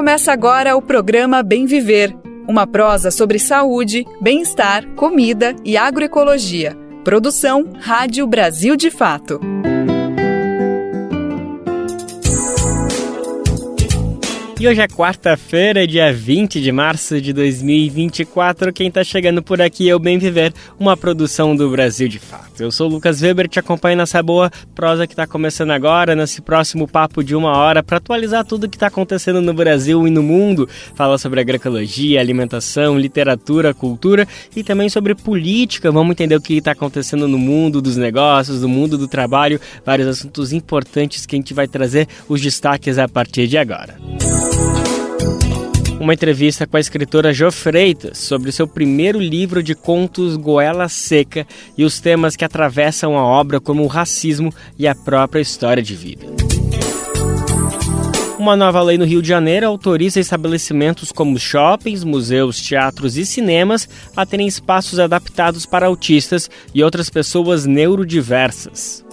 Começa agora o programa Bem Viver, uma prosa sobre saúde, bem-estar, comida e agroecologia. Produção Rádio Brasil de Fato. E hoje é quarta-feira, dia 20 de março de 2024. Quem tá chegando por aqui é o Bem Viver, uma produção do Brasil de Fato. Eu sou o Lucas Weber, te acompanho nessa boa prosa que tá começando agora, nesse próximo papo de 1 hora, para atualizar tudo que tá acontecendo no Brasil e no mundo. Fala sobre agroecologia, alimentação, literatura, cultura e também sobre política. Vamos entender o que tá acontecendo no mundo dos negócios, no mundo do trabalho, vários assuntos importantes que a gente vai trazer os destaques a partir de agora. Uma entrevista com a escritora Jo Freitas sobre seu primeiro livro de contos Goela Seca e os temas que atravessam a obra, como o racismo e a própria história de vida. Uma nova lei no Rio de Janeiro autoriza estabelecimentos como shoppings, museus, teatros e cinemas a terem espaços adaptados para autistas e outras pessoas neurodiversas.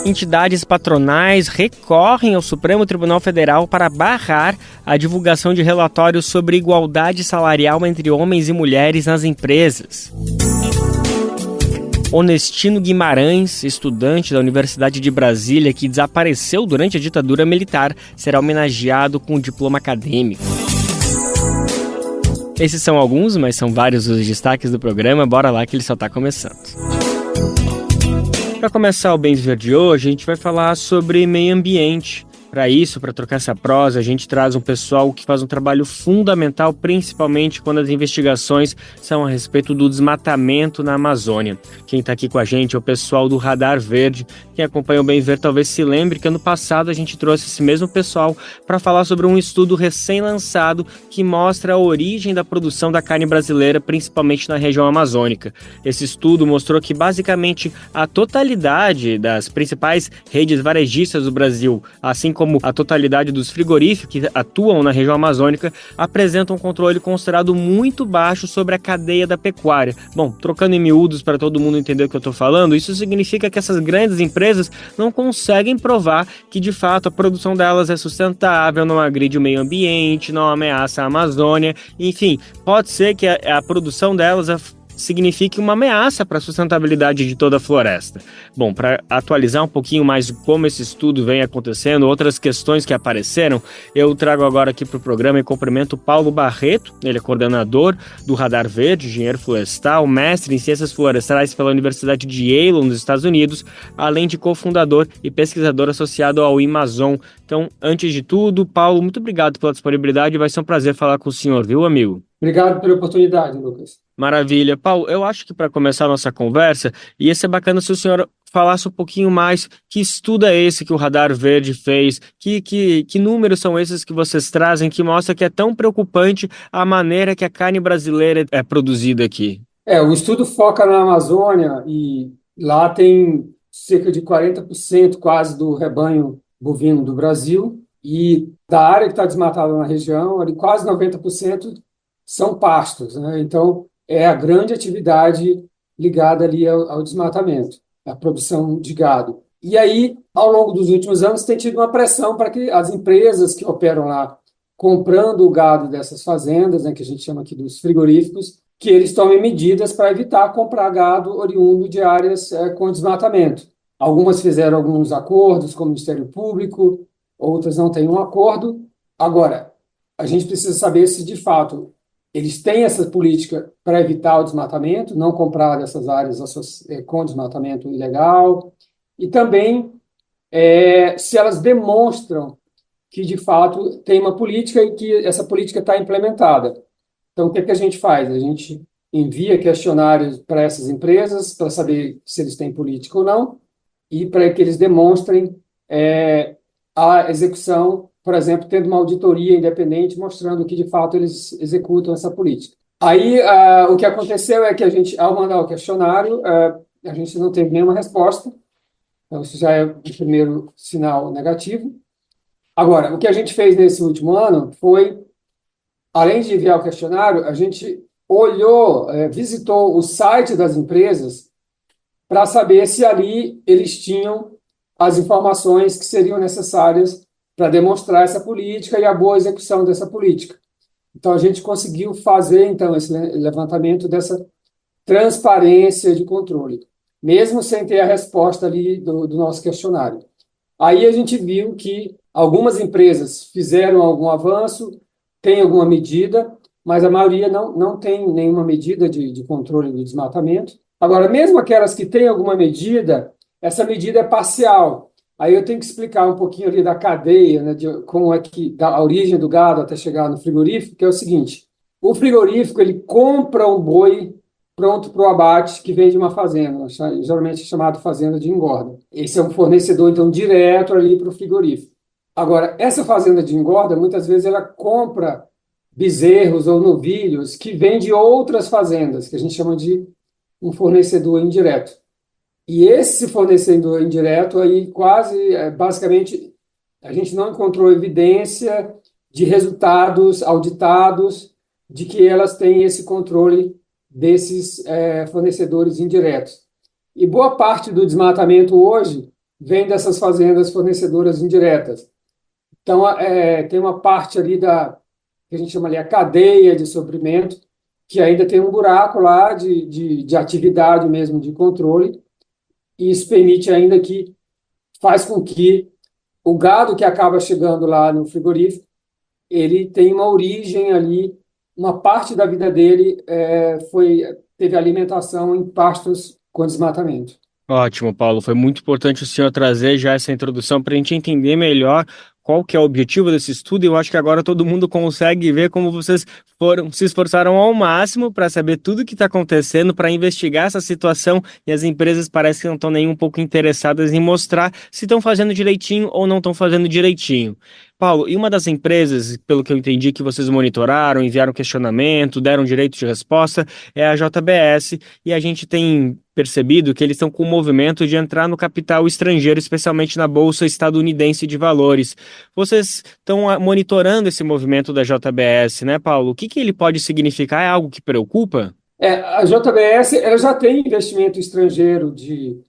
Entidades patronais recorrem ao Supremo Tribunal Federal para barrar a divulgação de relatórios sobre igualdade salarial entre homens e mulheres nas empresas. Onestino Guimarães, estudante da Universidade de Brasília que desapareceu durante a ditadura militar, será homenageado com um diploma acadêmico. Esses são alguns, mas são vários os destaques do programa. Bora lá que ele só está começando. Para começar o Bem Viver de hoje, a gente vai falar sobre meio ambiente. Para isso, para trocar essa prosa, a gente traz um pessoal que faz um trabalho fundamental, principalmente quando as investigações são a respeito do desmatamento na Amazônia. Quem está aqui com a gente é o pessoal do Radar Verde. Quem acompanha o Bem Viver talvez se lembre que ano passado a gente trouxe esse mesmo pessoal para falar sobre um estudo recém-lançado que mostra a origem da produção da carne brasileira, principalmente na região amazônica. Esse estudo mostrou que basicamente a totalidade das principais redes varejistas do Brasil, assim como a totalidade dos frigoríficos que atuam na região amazônica, apresentam um controle considerado muito baixo sobre a cadeia da pecuária. Bom, trocando em miúdos para todo mundo entender o que eu estou falando, isso significa que essas grandes empresas não conseguem provar que de fato a produção delas é sustentável, não agride o meio ambiente, não ameaça a Amazônia, enfim, pode ser que a produção delas signifique uma ameaça para a sustentabilidade de toda a floresta. Bom, para atualizar um pouquinho mais como esse estudo vem acontecendo, outras questões que apareceram, eu trago agora aqui para o programa e cumprimento o Paulo Barreto, ele é coordenador do Radar Verde, engenheiro florestal, mestre em ciências florestais pela Universidade de Yale, nos Estados Unidos, além de cofundador e pesquisador associado ao Amazon. Então, antes de tudo, Paulo, muito obrigado pela disponibilidade, vai ser um prazer falar com o senhor, viu, amigo? Obrigado pela oportunidade, Lucas. Maravilha. Paulo, eu acho que para começar a nossa conversa, ia ser bacana se o senhor falasse um pouquinho mais que estudo é esse que o Radar Verde fez, que números são esses que vocês trazem que mostra que é tão preocupante a maneira que a carne brasileira é produzida aqui. O estudo foca na Amazônia e lá tem cerca de 40% quase do rebanho bovino do Brasil e da área que está desmatada na região, ali quase 90% são pastos, né? Então, é a grande atividade ligada ali ao desmatamento, à produção de gado. E aí, ao longo dos últimos anos, tem tido uma pressão para que as empresas que operam lá, comprando o gado dessas fazendas, né, que a gente chama aqui dos frigoríficos, que eles tomem medidas para evitar comprar gado oriundo de áreas com desmatamento. Algumas fizeram alguns acordos com o Ministério Público, outras não têm um acordo. Agora, a gente precisa saber se, de fato, eles têm essa política para evitar o desmatamento, não comprar dessas áreas com desmatamento ilegal, e também se elas demonstram que, de fato, tem uma política e que essa política está implementada. Então, o que a gente faz? A gente envia questionários para essas empresas para saber se eles têm política ou não, e para que eles demonstrem a execução, por exemplo, tendo uma auditoria independente mostrando que, de fato, eles executam essa política. Aí, o que aconteceu é que a gente, ao mandar o questionário, a gente não teve nenhuma resposta. Então, isso já é o primeiro sinal negativo. Agora, o que a gente fez nesse último ano foi, além de enviar o questionário, a gente olhou, visitou o site das empresas para saber se ali eles tinham as informações que seriam necessárias para demonstrar essa política e a boa execução dessa política. Então, a gente conseguiu fazer, então, esse levantamento dessa transparência de controle, mesmo sem ter a resposta ali do nosso questionário. Aí a gente viu que algumas empresas fizeram algum avanço, tem alguma medida, mas a maioria não tem nenhuma medida de controle do desmatamento. Agora, mesmo aquelas que têm alguma medida, essa medida é parcial. Aí eu tenho que explicar um pouquinho ali da cadeia, né, de como é que da origem do gado até chegar no frigorífico, que é o seguinte: o frigorífico ele compra um boi pronto para o abate que vem de uma fazenda, geralmente chamado fazenda de engorda. Esse é um fornecedor então direto ali para o frigorífico. Agora, essa fazenda de engorda muitas vezes ela compra bezerros ou novilhos que vêm de outras fazendas, que a gente chama de um fornecedor indireto. E esse fornecedor indireto aí quase, basicamente, a gente não encontrou evidência de resultados auditados de que elas têm esse controle desses fornecedores indiretos. E boa parte do desmatamento hoje vem dessas fazendas fornecedoras indiretas. Então, tem uma parte ali que a gente chama ali a cadeia de suprimento, que ainda tem um buraco lá de atividade mesmo, de controle, e isso permite ainda que faz com que o gado que acaba chegando lá no frigorífico, ele tem uma origem ali, uma parte da vida dele teve alimentação em pastos com desmatamento. Ótimo, Paulo. Foi muito importante o senhor trazer já essa introdução para a gente entender melhor qual que é o objetivo desse estudo. E eu acho que agora todo mundo consegue ver como vocês se esforçaram ao máximo para saber tudo o que está acontecendo, para investigar essa situação, e as empresas parecem que não estão nem um pouco interessadas em mostrar se estão fazendo direitinho ou não estão fazendo direitinho. Paulo, e uma das empresas, pelo que eu entendi, que vocês monitoraram, enviaram questionamento, deram direito de resposta, é a JBS, e a gente tem percebido que eles estão com o movimento de entrar no capital estrangeiro, especialmente na Bolsa Estadunidense de Valores. Vocês estão monitorando esse movimento da JBS, né, Paulo? O que ele pode significar? É algo que preocupa? A JBS ela já tem investimento estrangeiro de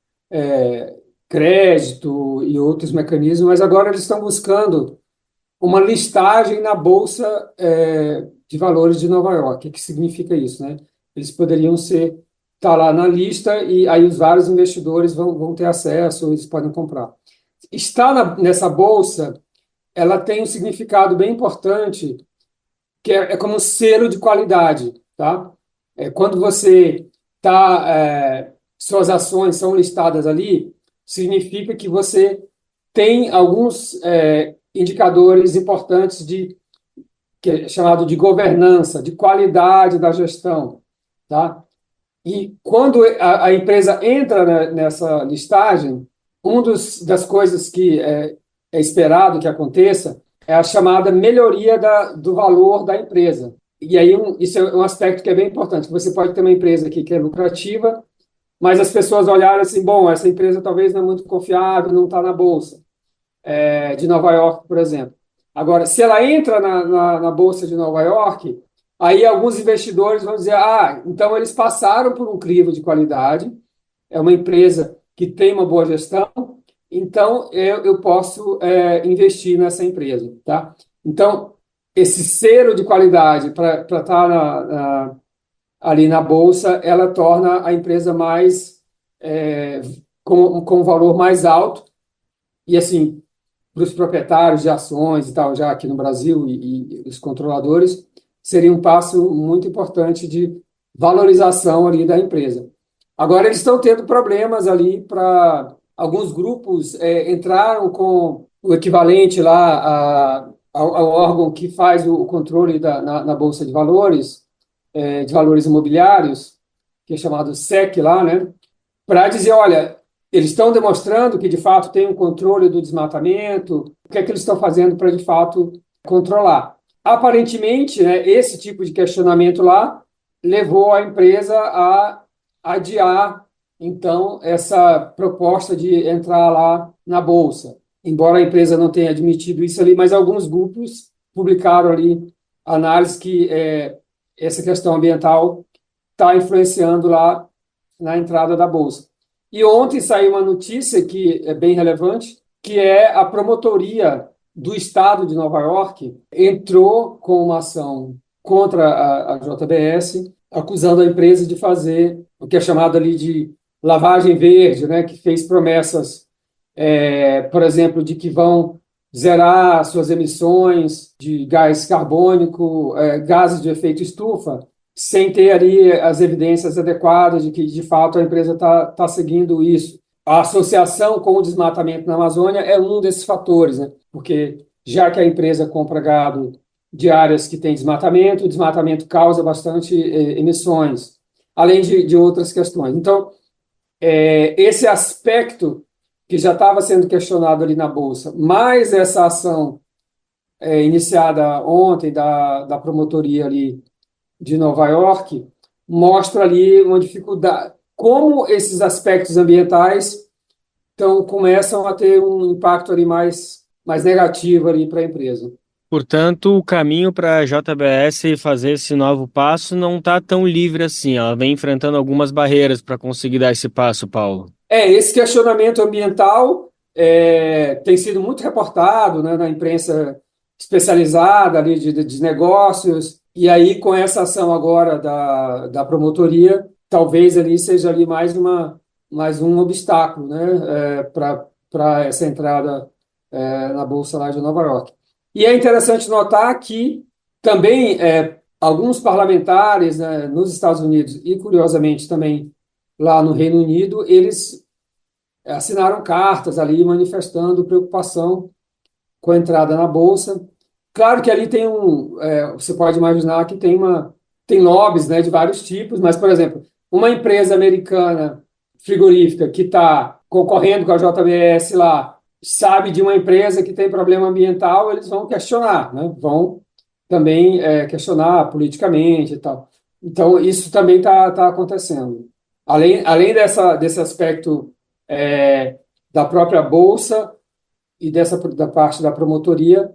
crédito e outros mecanismos, mas agora eles estão buscando uma listagem na Bolsa de Valores de Nova York. O que significa isso, né? Eles poderiam estar lá na lista e aí os vários investidores vão ter acesso, eles podem comprar. Estar nessa Bolsa, ela tem um significado bem importante, que é como um selo de qualidade, tá? Quando você suas ações são listadas ali, significa que você tem alguns indicadores importantes que é chamado de governança, de qualidade da gestão, tá? E quando a empresa entra nessa listagem, das coisas que é esperado que aconteça é a chamada melhoria do valor da empresa. E aí isso é um aspecto que é bem importante. Você pode ter uma empresa aqui que é lucrativa, mas as pessoas olharam assim, bom, essa empresa talvez não é muito confiável, não está na Bolsa de Nova York, por exemplo. Agora, se ela entra na Bolsa de Nova York, aí alguns investidores vão dizer, então eles passaram por um crivo de qualidade, é uma empresa que tem uma boa gestão, então eu posso investir nessa empresa, tá? Então, esse selo de qualidade para estar ali na Bolsa, ela torna a empresa mais com um valor mais alto, e assim, para os proprietários de ações e tal, já aqui no Brasil, e os controladores, seria um passo muito importante de valorização ali da empresa. Agora, eles estão tendo problemas ali para alguns grupos entraram com o equivalente lá ao órgão que faz o controle na Bolsa de Valores imobiliários, que é chamado SEC lá, né, para dizer, olha, eles estão demonstrando que, de fato, tem um controle do desmatamento, o que é que eles estão fazendo para, de fato, controlar. Aparentemente, né, esse tipo de questionamento lá levou a empresa a adiar, então, essa proposta de entrar lá na Bolsa. Embora a empresa não tenha admitido isso ali, mas alguns grupos publicaram ali análise que essa questão ambiental está influenciando lá na entrada da Bolsa. E ontem saiu uma notícia que é bem relevante, que é a promotoria do Estado de Nova York entrou com uma ação contra a JBS, acusando a empresa de fazer o que é chamado ali de lavagem verde, né, que fez promessas, por exemplo, de que vão zerar suas emissões de gás carbônico, gases de efeito estufa, sem ter ali as evidências adequadas de que, de fato, a empresa está seguindo isso. A associação com o desmatamento na Amazônia é um desses fatores, né? Porque já que a empresa compra gado de áreas que têm desmatamento, o desmatamento causa bastante emissões, além de outras questões. Então, esse aspecto que já estava sendo questionado ali na Bolsa, mais essa ação iniciada ontem da promotoria ali de Nova York, mostra ali uma dificuldade, como esses aspectos ambientais começam a ter um impacto ali mais negativo ali para a empresa. Portanto, o caminho para a JBS fazer esse novo passo não está tão livre assim. Ela vem enfrentando algumas barreiras para conseguir dar esse passo, Paulo. Esse questionamento ambiental tem sido muito reportado, né, na imprensa especializada ali de negócios, e aí com essa ação agora da promotoria, talvez ali seja ali mais um obstáculo, né, para essa entrada na Bolsa lá de Nova York. E é interessante notar que também alguns parlamentares, né, nos Estados Unidos e, curiosamente, também lá no Reino Unido, eles assinaram cartas ali manifestando preocupação com a entrada na Bolsa. Claro que ali tem você pode imaginar que tem lobbies, né, de vários tipos, mas, por exemplo, uma empresa americana frigorífica que está concorrendo com a JBS lá, sabe de uma empresa que tem problema ambiental, eles vão questionar, né? Vão também questionar politicamente e tal. Então, isso também está acontecendo. Além desse aspecto da própria Bolsa e da parte da promotoria,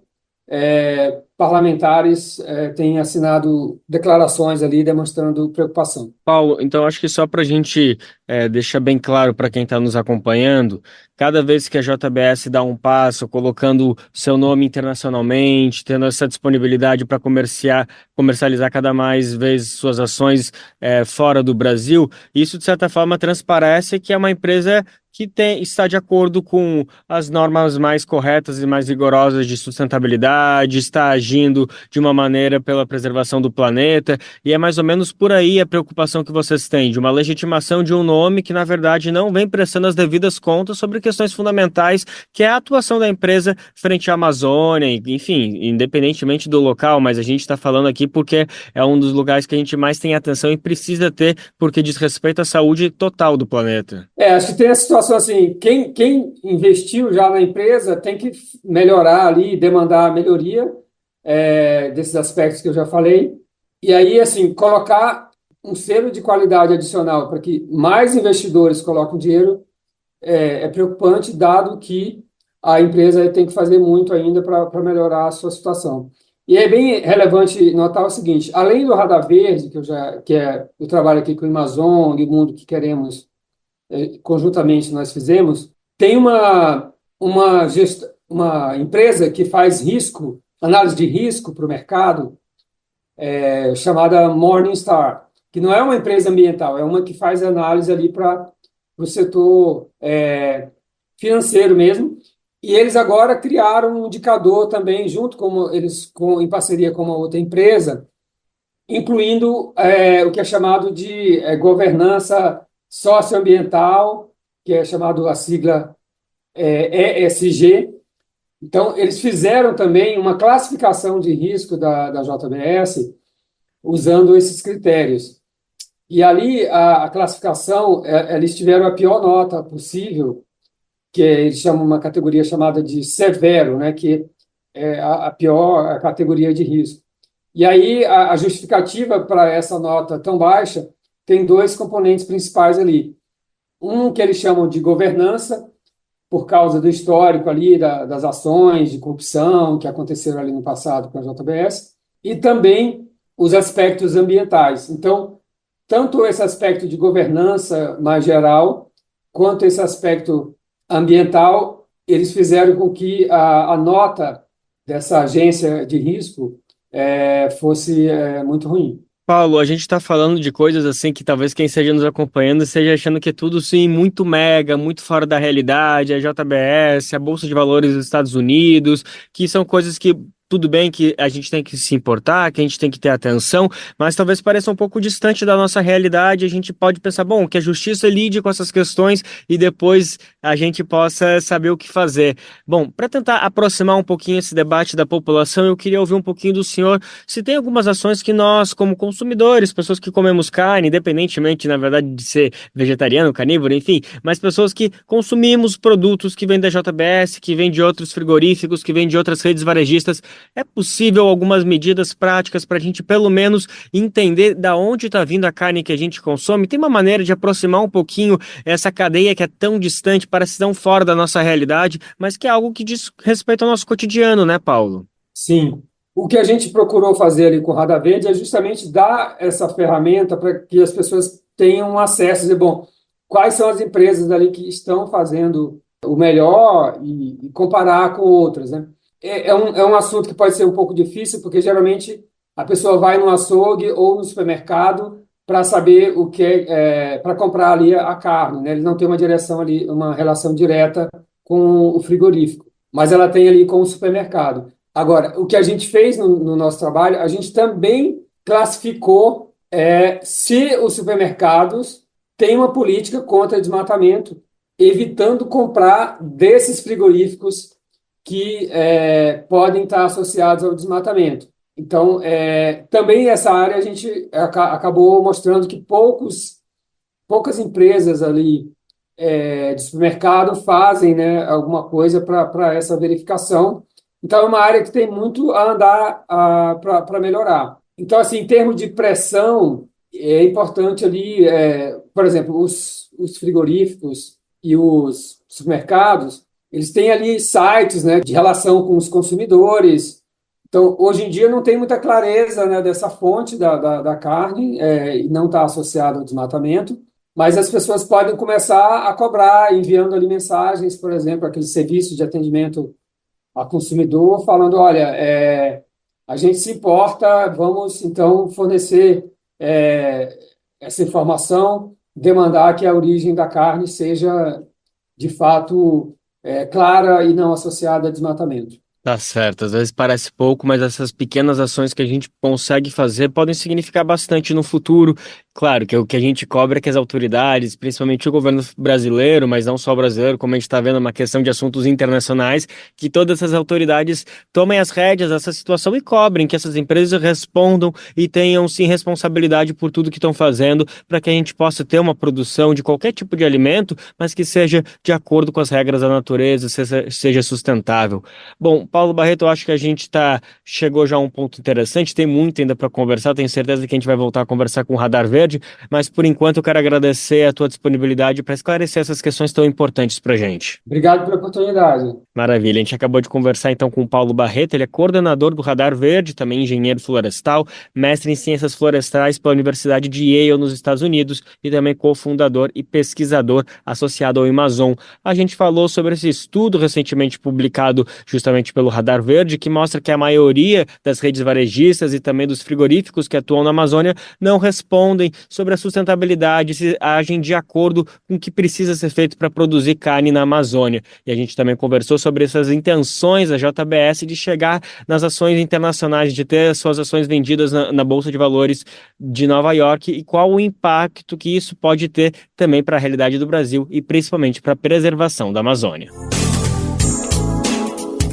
parlamentares têm assinado declarações ali demonstrando preocupação. Paulo, então acho que só para a gente deixar bem claro para quem está nos acompanhando, cada vez que a JBS dá um passo, colocando seu nome internacionalmente, tendo essa disponibilidade para comercializar cada mais vezes suas ações fora do Brasil, isso de certa forma transparece que é uma empresa que está de acordo com as normas mais corretas e mais rigorosas de sustentabilidade, está agindo de uma maneira pela preservação do planeta, e é mais ou menos por aí a preocupação que vocês têm, de uma legitimação de um nome que, na verdade, não vem prestando as devidas contas sobre questões fundamentais, que é a atuação da empresa frente à Amazônia, enfim, independentemente do local, mas a gente está falando aqui porque é um dos lugares que a gente mais tem atenção e precisa ter, porque diz respeito à saúde total do planeta. Acho que tem a situação assim, quem investiu já na empresa tem que melhorar ali, demandar a melhoria desses aspectos que eu já falei, e aí, assim, colocar um selo de qualidade adicional para que mais investidores coloquem dinheiro é preocupante, dado que a empresa tem que fazer muito ainda para melhorar a sua situação. E é bem relevante notar o seguinte, além do Radar Verde, que é o trabalho aqui com o Amazon e o Mundo que queremos conjuntamente nós fizemos, tem uma empresa que faz análise de risco para o mercado, chamada Morningstar, que não é uma empresa ambiental, é uma que faz análise ali para o setor financeiro mesmo, e eles agora criaram um indicador também, em parceria com uma outra empresa, incluindo o que é chamado de governança socioambiental, que é chamado a sigla ESG. Então, eles fizeram também uma classificação de risco da JBS usando esses critérios. E ali, a classificação, eles tiveram a pior nota possível, que eles chamam uma categoria chamada de severo, né, que é a pior categoria de risco. E aí, a justificativa para essa nota tão baixa tem dois componentes principais ali. Um que eles chamam de governança, por causa do histórico ali das ações de corrupção que aconteceram ali no passado com a JBS, e também os aspectos ambientais. Então, tanto esse aspecto de governança mais geral, quanto esse aspecto ambiental, eles fizeram com que a nota dessa agência de risco fosse muito ruim. Paulo, a gente está falando de coisas assim que talvez quem esteja nos acompanhando esteja achando que é tudo sim muito mega, muito fora da realidade, a JBS, a Bolsa de Valores dos Estados Unidos, que são coisas que tudo bem que a gente tem que se importar, que a gente tem que ter atenção, mas talvez pareça um pouco distante da nossa realidade. A gente pode pensar, bom, que a justiça lide com essas questões e depois a gente possa saber o que fazer. Bom, para tentar aproximar um pouquinho esse debate da população, eu queria ouvir um pouquinho do senhor se tem algumas ações que nós, como consumidores, pessoas que comemos carne, independentemente, na verdade, de ser vegetariano, carnívoro, enfim, mas pessoas que consumimos produtos que vêm da JBS, que vêm de outros frigoríficos, que vêm de outras redes varejistas. É possível algumas medidas práticas para a gente, pelo menos, entender da onde está vindo a carne que a gente consome? Tem uma maneira de aproximar um pouquinho essa cadeia que é tão distante, parece tão fora da nossa realidade, mas que é algo que diz respeito ao nosso cotidiano, né, Paulo? Sim. O que a gente procurou fazer ali com o Radar Verde é justamente dar essa ferramenta para que as pessoas tenham acesso, dizer, bom, quais são as empresas ali que estão fazendo o melhor e comparar com outras, né? É um assunto que pode ser um pouco difícil, porque geralmente a pessoa vai no açougue ou no supermercado para saber o que para comprar ali a carne, né? Ele não tem uma direção ali, uma relação direta com o frigorífico, mas ela tem ali com o supermercado. Agora, o que a gente fez no nosso trabalho, a gente também classificou se os supermercados têm uma política contra desmatamento, evitando comprar desses frigoríficos que podem estar associados ao desmatamento. Então, também essa área a gente acabou mostrando que poucas empresas ali de supermercado fazem, né, alguma coisa para essa verificação. Então, é uma área que tem muito a andar para melhorar. Então, assim, em termos de pressão, é importante ali, por exemplo, os frigoríficos e os supermercados, eles têm ali sites, né, de relação com os consumidores. Então, hoje em dia não tem muita clareza, né, dessa fonte da carne, e não está associada ao desmatamento, mas as pessoas podem começar a cobrar, enviando ali mensagens, por exemplo, aquele serviço de atendimento ao consumidor, falando, olha, a gente se importa, vamos então fornecer essa informação, demandar que a origem da carne seja, de fato, clara e não associada a desmatamento. Tá certo, às vezes parece pouco, mas essas pequenas ações que a gente consegue fazer podem significar bastante no futuro. Claro que o que a gente cobra é que as autoridades, principalmente o governo brasileiro, mas não só o brasileiro, como a gente está vendo, é uma questão de assuntos internacionais, que todas essas autoridades tomem as rédeas dessa situação e cobrem que essas empresas respondam e tenham, sim, responsabilidade por tudo que estão fazendo, para que a gente possa ter uma produção de qualquer tipo de alimento, mas que seja de acordo com as regras da natureza, seja sustentável. Bom, Paulo Barreto, eu acho que a gente chegou já a um ponto interessante, tem muito ainda para conversar, tenho certeza que a gente vai voltar a conversar com o Radar Verde, mas por enquanto eu quero agradecer a tua disponibilidade para esclarecer essas questões tão importantes para a gente. Obrigado pela oportunidade. Maravilha, a gente acabou de conversar então com o Paulo Barreto, ele é coordenador do Radar Verde, também engenheiro florestal, mestre em ciências florestais pela Universidade de Yale nos Estados Unidos e também cofundador e pesquisador associado ao Amazon. A gente falou sobre esse estudo recentemente publicado justamente pelo Radar Verde, que mostra que a maioria das redes varejistas e também dos frigoríficos que atuam na Amazônia não respondem sobre a sustentabilidade, se agem de acordo com o que precisa ser feito para produzir carne na Amazônia. E a gente também conversou sobre essas intenções da JBS de chegar nas ações internacionais, de ter suas ações vendidas na Bolsa de Valores de Nova York e qual o impacto que isso pode ter também para a realidade do Brasil e principalmente para a preservação da Amazônia.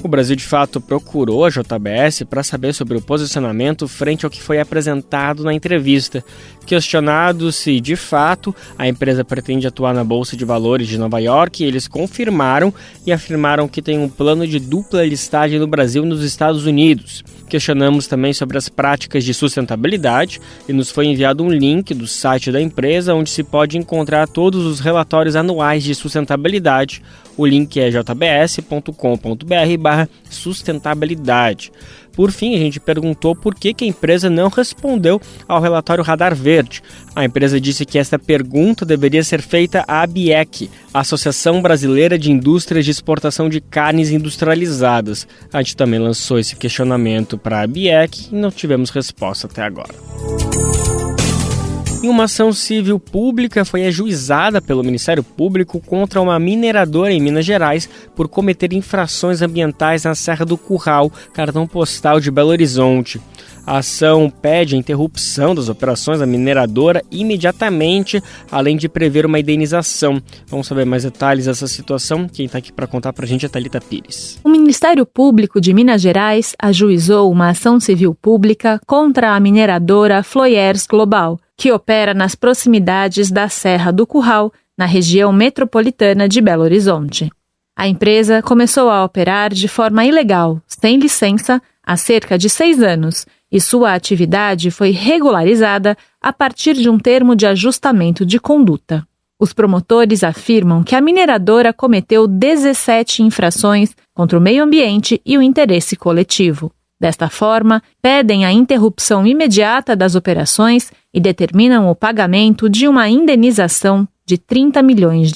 O Brasil, de fato, procurou a JBS para saber sobre o posicionamento frente ao que foi apresentado na entrevista. Questionado se, de fato, a empresa pretende atuar na Bolsa de Valores de Nova York, eles confirmaram e afirmaram que tem um plano de dupla listagem no Brasil e nos Estados Unidos. Questionamos também sobre as práticas de sustentabilidade e nos foi enviado um link do site da empresa onde se pode encontrar todos os relatórios anuais de sustentabilidade. O link é jbs.com.br/ sustentabilidade. Por fim, a gente perguntou por que a empresa não respondeu ao relatório Radar Verde. A empresa disse que esta pergunta deveria ser feita à ABIEC, Associação Brasileira de Indústrias de Exportação de Carnes Industrializadas. A gente também lançou esse questionamento para a ABIEC e não tivemos resposta até agora. Em uma ação civil pública, foi ajuizada pelo Ministério Público contra uma mineradora em Minas Gerais por cometer infrações ambientais na Serra do Curral, cartão postal de Belo Horizonte. A ação pede a interrupção das operações da mineradora imediatamente, além de prever uma indenização. Vamos saber mais detalhes dessa situação. Quem está aqui para contar para a gente é Thalita Pires. O Ministério Público de Minas Gerais ajuizou uma ação civil pública contra a mineradora Floyers Global, que opera nas proximidades da Serra do Curral, na região metropolitana de Belo Horizonte. A empresa começou a operar de forma ilegal, sem licença, há cerca de 6 anos, e sua atividade foi regularizada a partir de um termo de ajustamento de conduta. Os promotores afirmam que a mineradora cometeu 17 infrações contra o meio ambiente e o interesse coletivo. Desta forma, pedem a interrupção imediata das operações e determinam o pagamento de uma indenização de R$30 milhões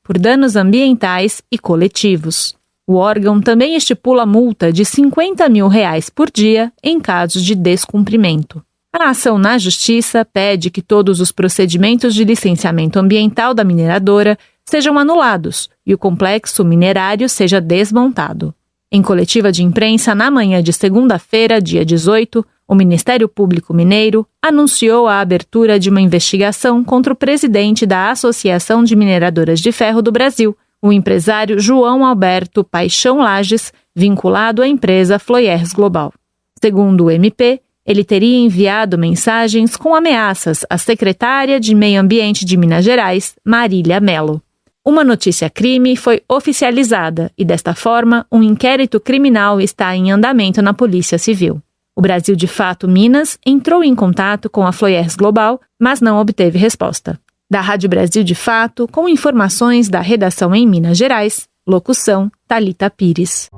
por danos ambientais e coletivos. O órgão também estipula multa de R$50 mil por dia em casos de descumprimento. A ação na Justiça pede que todos os procedimentos de licenciamento ambiental da mineradora sejam anulados e o complexo minerário seja desmontado. Em coletiva de imprensa, na manhã de segunda-feira, dia 18, o Ministério Público Mineiro anunciou a abertura de uma investigação contra o presidente da Associação de Mineradoras de Ferro do Brasil, o empresário João Alberto Paixão Lages, vinculado à empresa Floyers Global. Segundo o MP, ele teria enviado mensagens com ameaças à secretária de Meio Ambiente de Minas Gerais, Marília Mello. Uma notícia-crime foi oficializada e, desta forma, um inquérito criminal está em andamento na Polícia Civil. O Brasil de Fato Minas entrou em contato com a Floyers Global, mas não obteve resposta. Da Rádio Brasil de Fato, com informações da redação em Minas Gerais, locução Thalita Pires.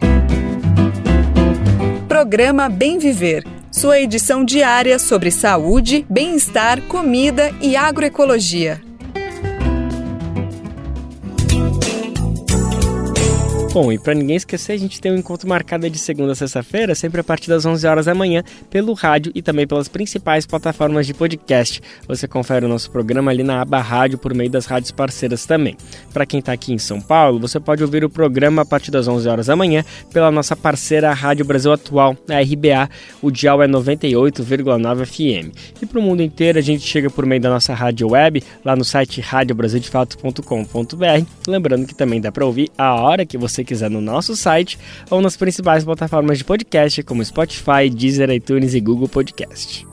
Programa Bem Viver, sua edição diária sobre saúde, bem-estar, comida e agroecologia. Bom, e para ninguém esquecer, a gente tem um encontro marcado de segunda a sexta-feira, sempre a partir das 11 horas da manhã, pelo rádio e também pelas principais plataformas de podcast. Você confere o nosso programa ali na aba rádio por meio das rádios parceiras também. Para quem está aqui em São Paulo, você pode ouvir o programa a partir das 11 horas da manhã pela nossa parceira Rádio Brasil Atual, a RBA. O dial é 98,9 FM. E para o mundo inteiro, a gente chega por meio da nossa rádio web, lá no site radiobrasildefato.com.br. Lembrando que também dá para ouvir a hora que você quiser no nosso site ou nas principais plataformas de podcast como Spotify, Deezer, iTunes e Google Podcast.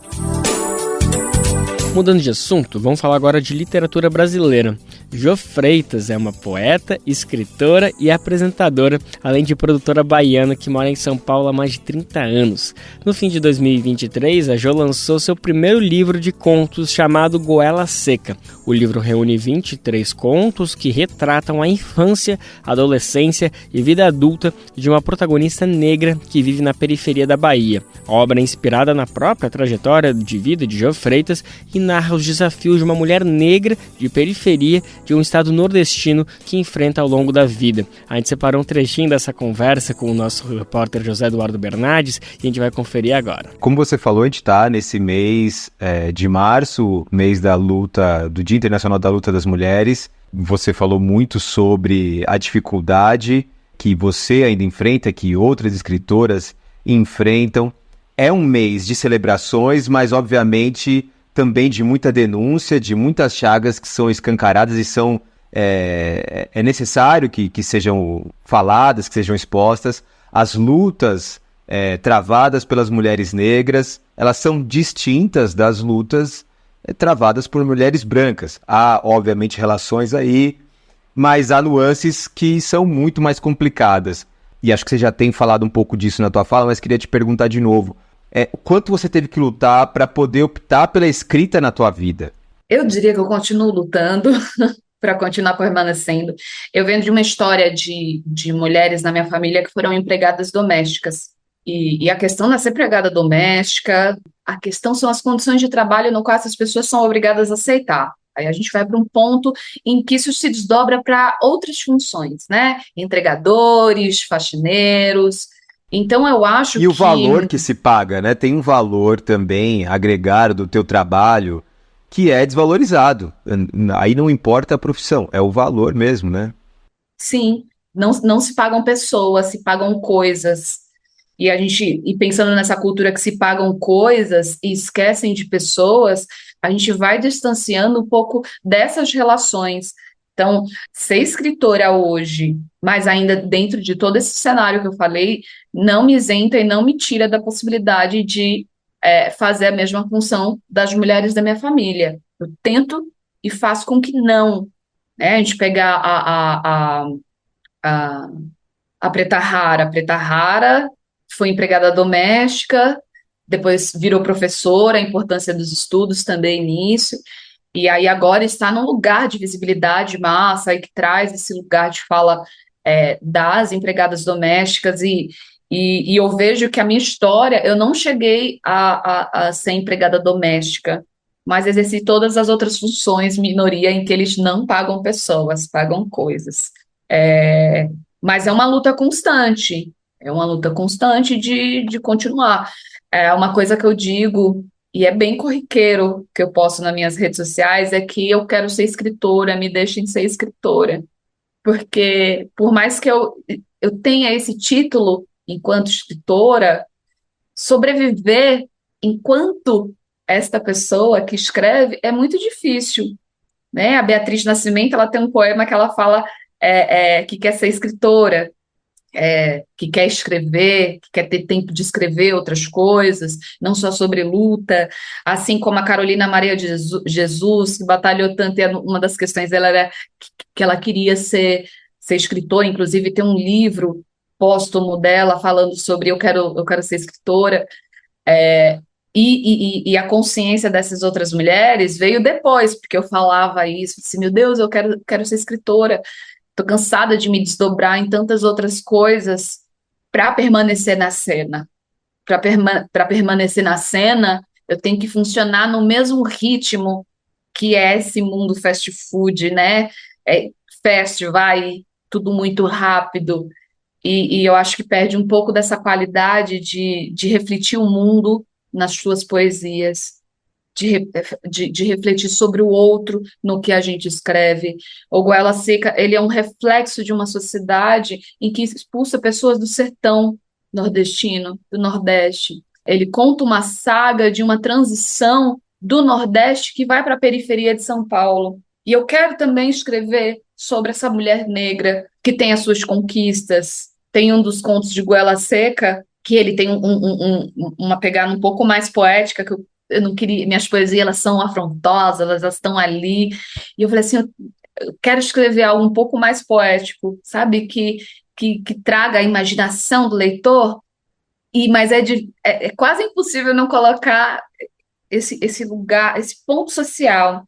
Mudando de assunto, vamos falar agora de literatura brasileira. Jo Freitas é uma poeta, escritora e apresentadora, além de produtora baiana que mora em São Paulo há mais de 30 anos. No fim de 2023, a Jo lançou seu primeiro livro de contos chamado Goela Seca. O livro reúne 23 contos que retratam a infância, adolescência e vida adulta de uma protagonista negra que vive na periferia da Bahia. A obra é inspirada na própria trajetória de vida de Jo Freitas e narra os desafios de uma mulher negra de periferia de um estado nordestino que enfrenta ao longo da vida. A gente separou um trechinho dessa conversa com o nosso repórter José Eduardo Bernardes e a gente vai conferir agora. Como você falou, a gente está nesse mês de março, mês da luta, do Dia Internacional da Luta das Mulheres. Você falou muito sobre a dificuldade que você ainda enfrenta, que outras escritoras enfrentam. É um mês de celebrações, mas obviamente também de muita denúncia, de muitas chagas que são escancaradas e são é necessário que sejam faladas, que sejam expostas. As lutas travadas pelas mulheres negras, elas são distintas das lutas travadas por mulheres brancas. Há, obviamente, relações aí, mas há nuances que são muito mais complicadas. E acho que você já tem falado um pouco disso na tua fala, mas queria te perguntar de novo. O quanto você teve que lutar para poder optar pela escrita na tua vida? Eu diria que eu continuo lutando, para continuar permanecendo. Eu venho de uma história de mulheres na minha família que foram empregadas domésticas. E a questão não é ser empregada doméstica, a questão são as condições de trabalho no qual essas pessoas são obrigadas a aceitar. Aí a gente vai para um ponto em que isso se desdobra para outras funções, né? Entregadores, faxineiros. Então eu acho que... E o valor que se paga, né? Tem um valor também agregado do teu trabalho que é desvalorizado. Aí não importa a profissão, é o valor mesmo, né? Sim, não se pagam pessoas, se pagam coisas. E pensando nessa cultura que se pagam coisas e esquecem de pessoas, a gente vai distanciando um pouco dessas relações. Então, ser escritora hoje, mas ainda dentro de todo esse cenário que eu falei, não me isenta e não me tira da possibilidade de fazer a mesma função das mulheres da minha família. Eu tento e faço com que não. Né? A gente pegar a Preta Rara. A Preta Rara foi empregada doméstica, depois virou professora, a importância dos estudos também nisso, e aí agora está num lugar de visibilidade massa, e que traz esse lugar de fala das empregadas domésticas, e eu vejo que a minha história, eu não cheguei a ser empregada doméstica, mas exerci todas as outras funções, minoria, em que eles não pagam pessoas, pagam coisas. Mas é uma luta constante, de continuar. É uma coisa que eu digo, e é bem corriqueiro que eu posto nas minhas redes sociais, é que eu quero ser escritora, me deixem ser escritora. Porque, por mais que eu tenha esse título enquanto escritora, sobreviver enquanto esta pessoa que escreve é muito difícil, né? A Beatriz Nascimento, ela tem um poema que ela fala que quer ser escritora, que quer escrever, que quer ter tempo de escrever outras coisas, não só sobre luta, assim como a Carolina Maria de Jesus, que batalhou tanto, e uma das questões dela era que ela queria ser escritora, inclusive tem um livro póstumo dela falando sobre eu quero ser escritora, e a consciência dessas outras mulheres veio depois, porque eu falava isso, assim, meu Deus, eu quero ser escritora. Estou cansada de me desdobrar em tantas outras coisas para permanecer na cena. Para permanecer na cena, eu tenho que funcionar no mesmo ritmo que é esse mundo fast food, né? Fast, vai, tudo muito rápido. E eu acho que perde um pouco dessa qualidade de refletir o mundo nas suas poesias. De refletir sobre o outro no que a gente escreve. O Goela Seca, ele é um reflexo de uma sociedade em que expulsa pessoas do sertão nordestino, do Nordeste. Ele conta uma saga de uma transição do Nordeste que vai para a periferia de São Paulo. E eu quero também escrever sobre essa mulher negra que tem as suas conquistas. Tem um dos contos de Goela Seca que ele tem uma pegada um pouco mais poética, que eu não queria, minhas poesias, elas são afrontosas, elas estão ali, e eu falei assim, eu quero escrever algo um pouco mais poético, sabe, que traga a imaginação do leitor, mas é quase impossível não colocar esse lugar, esse ponto social.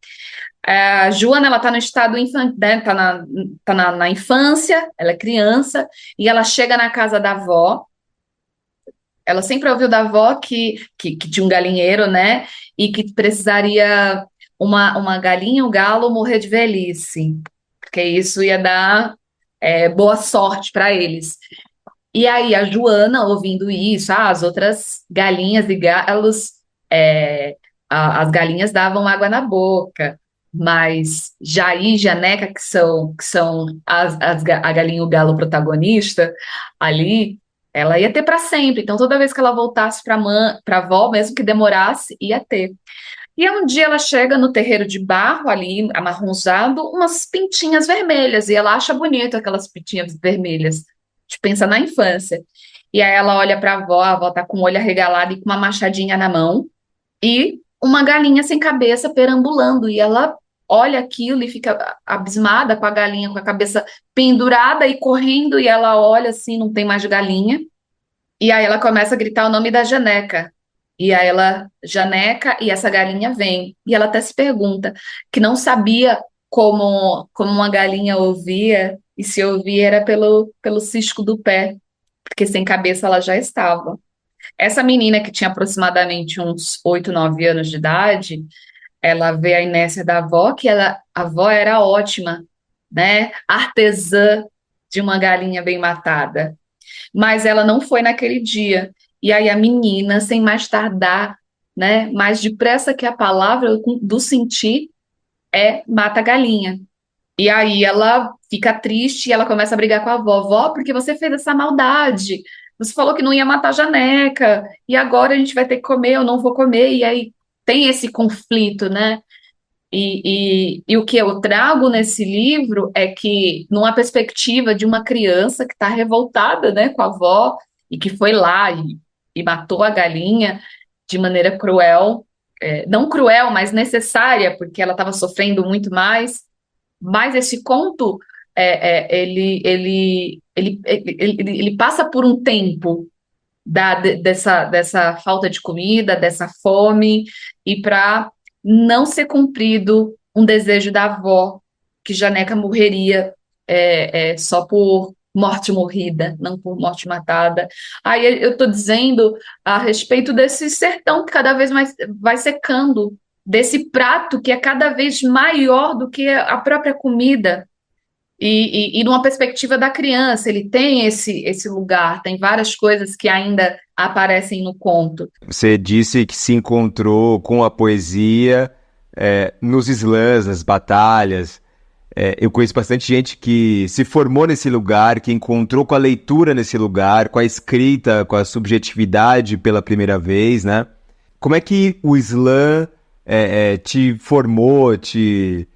A Joana, ela está no estado infantil, né, tá na infância, ela é criança, e ela chega na casa da avó. Ela sempre ouviu da avó que tinha um galinheiro, né? E que precisaria uma galinha, um galo morrer de velhice, porque isso ia dar boa sorte para eles. E aí a Joana, ouvindo isso, as outras galinhas e galos, as galinhas davam água na boca, mas Jair e Janeca, que são a galinha e o galo protagonista ali, ela ia ter para sempre. Então, toda vez que ela voltasse para a avó, mesmo que demorasse, ia ter. E um dia ela chega no terreiro de barro, ali, amarronzado, umas pintinhas vermelhas, e ela acha bonito aquelas pintinhas vermelhas. A gente pensa na infância. E aí ela olha para a avó tá com o olho arregalado e com uma machadinha na mão, e uma galinha sem cabeça perambulando, e ela olha aquilo e fica abismada com a galinha com a cabeça pendurada e correndo, e ela olha assim, não tem mais galinha, e aí ela começa a gritar o nome da Janeca, e aí ela, Janeca, e essa galinha vem, e ela até se pergunta, que não sabia como uma galinha ouvia, e se ouvia era pelo cisco do pé, porque sem cabeça ela já estava. Essa menina que tinha aproximadamente uns 8, 9 anos de idade, ela vê a inércia da avó, a avó era ótima, né? Artesã de uma galinha bem matada. Mas ela não foi naquele dia. E aí a menina, sem mais tardar, né? Mais depressa que a palavra do sentir, mata a galinha. E aí ela fica triste e ela começa a brigar com a avó. Vó, por que você fez essa maldade? Você falou que não ia matar a Janeca, e agora a gente vai ter que comer, eu não vou comer. E aí tem esse conflito, né? E o que eu trago nesse livro é que, numa perspectiva de uma criança que está revoltada, né, com a avó, e que foi lá e matou a galinha de maneira cruel, não cruel, mas necessária, porque ela estava sofrendo muito mais. Mas esse conto, ele passa por um tempo dessa falta de comida, dessa fome, e para não ser cumprido um desejo da avó, que Janeca morreria só por morte morrida, não por morte matada. Aí eu estou dizendo a respeito desse sertão que cada vez mais vai secando, desse prato que é cada vez maior do que a própria comida. E numa perspectiva da criança, ele tem esse lugar, tem várias coisas que ainda aparecem no conto. Você disse que se encontrou com a poesia nos slams, nas batalhas. Eu conheço bastante gente que se formou nesse lugar, que encontrou com a leitura nesse lugar, com a escrita, com a subjetividade pela primeira vez, né? Como é que o slam te formou, te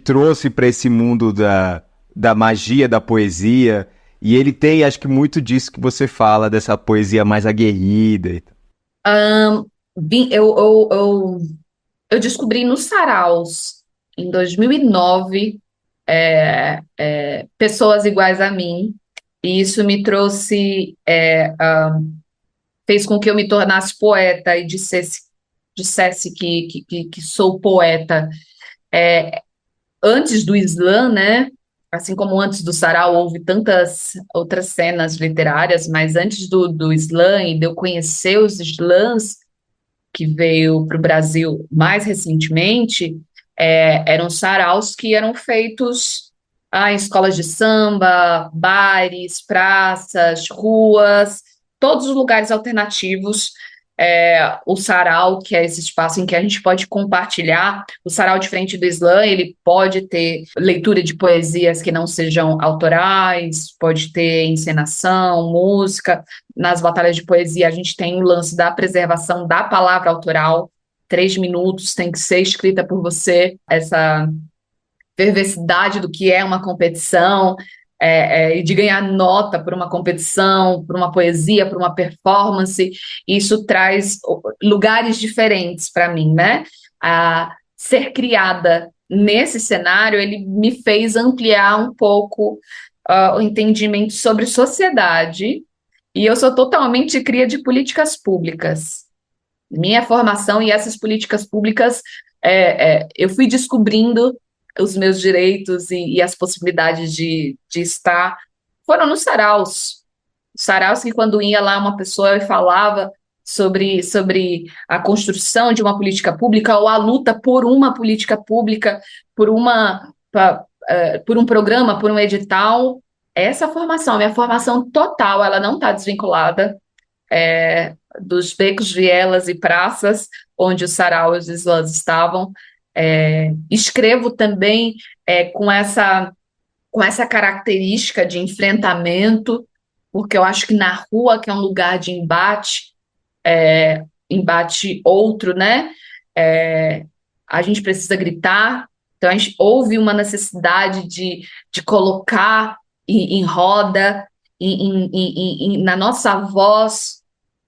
trouxe para esse mundo da magia da poesia? E ele tem, acho que, muito disso que você fala, dessa poesia mais aguerrida. Eu descobri nos saraus, em 2009, pessoas iguais a mim, e isso me trouxe, fez com que eu me tornasse poeta e dissesse que sou poeta. Antes do slam, né? Assim como antes do sarau, houve tantas outras cenas literárias, mas antes do slam e de eu conhecer os slams, que veio para o Brasil mais recentemente, eram saraus que eram feitos em escolas de samba, bares, praças, ruas, todos os lugares alternativos. O sarau, que é esse espaço em que a gente pode compartilhar. O sarau, diferente do slam, ele pode ter leitura de poesias que não sejam autorais, pode ter encenação, música. Nas batalhas de poesia, a gente tem o lance da preservação da palavra autoral. 3 minutos tem que ser escrita por você. Essa perversidade do que é uma competição, e de ganhar nota por uma competição, por uma poesia, por uma performance. Isso traz lugares diferentes para mim, né? Ser criada nesse cenário, ele me fez ampliar um pouco o entendimento sobre sociedade, e eu sou totalmente cria de políticas públicas. Minha formação e essas políticas públicas, eu fui descobrindo os meus direitos e as possibilidades de estar, foram nos saraus. Saraus que, quando ia lá uma pessoa e falava sobre a construção de uma política pública ou a luta por uma política pública, por um programa, por um edital, essa formação, minha formação total, ela não está desvinculada dos becos, vielas e praças onde os saraus e os slams estavam. Escrevo também com essa característica de enfrentamento, porque eu acho que na rua, que é um lugar de embate, embate outro, né? A gente precisa gritar, então houve uma necessidade de colocar em roda, na nossa voz,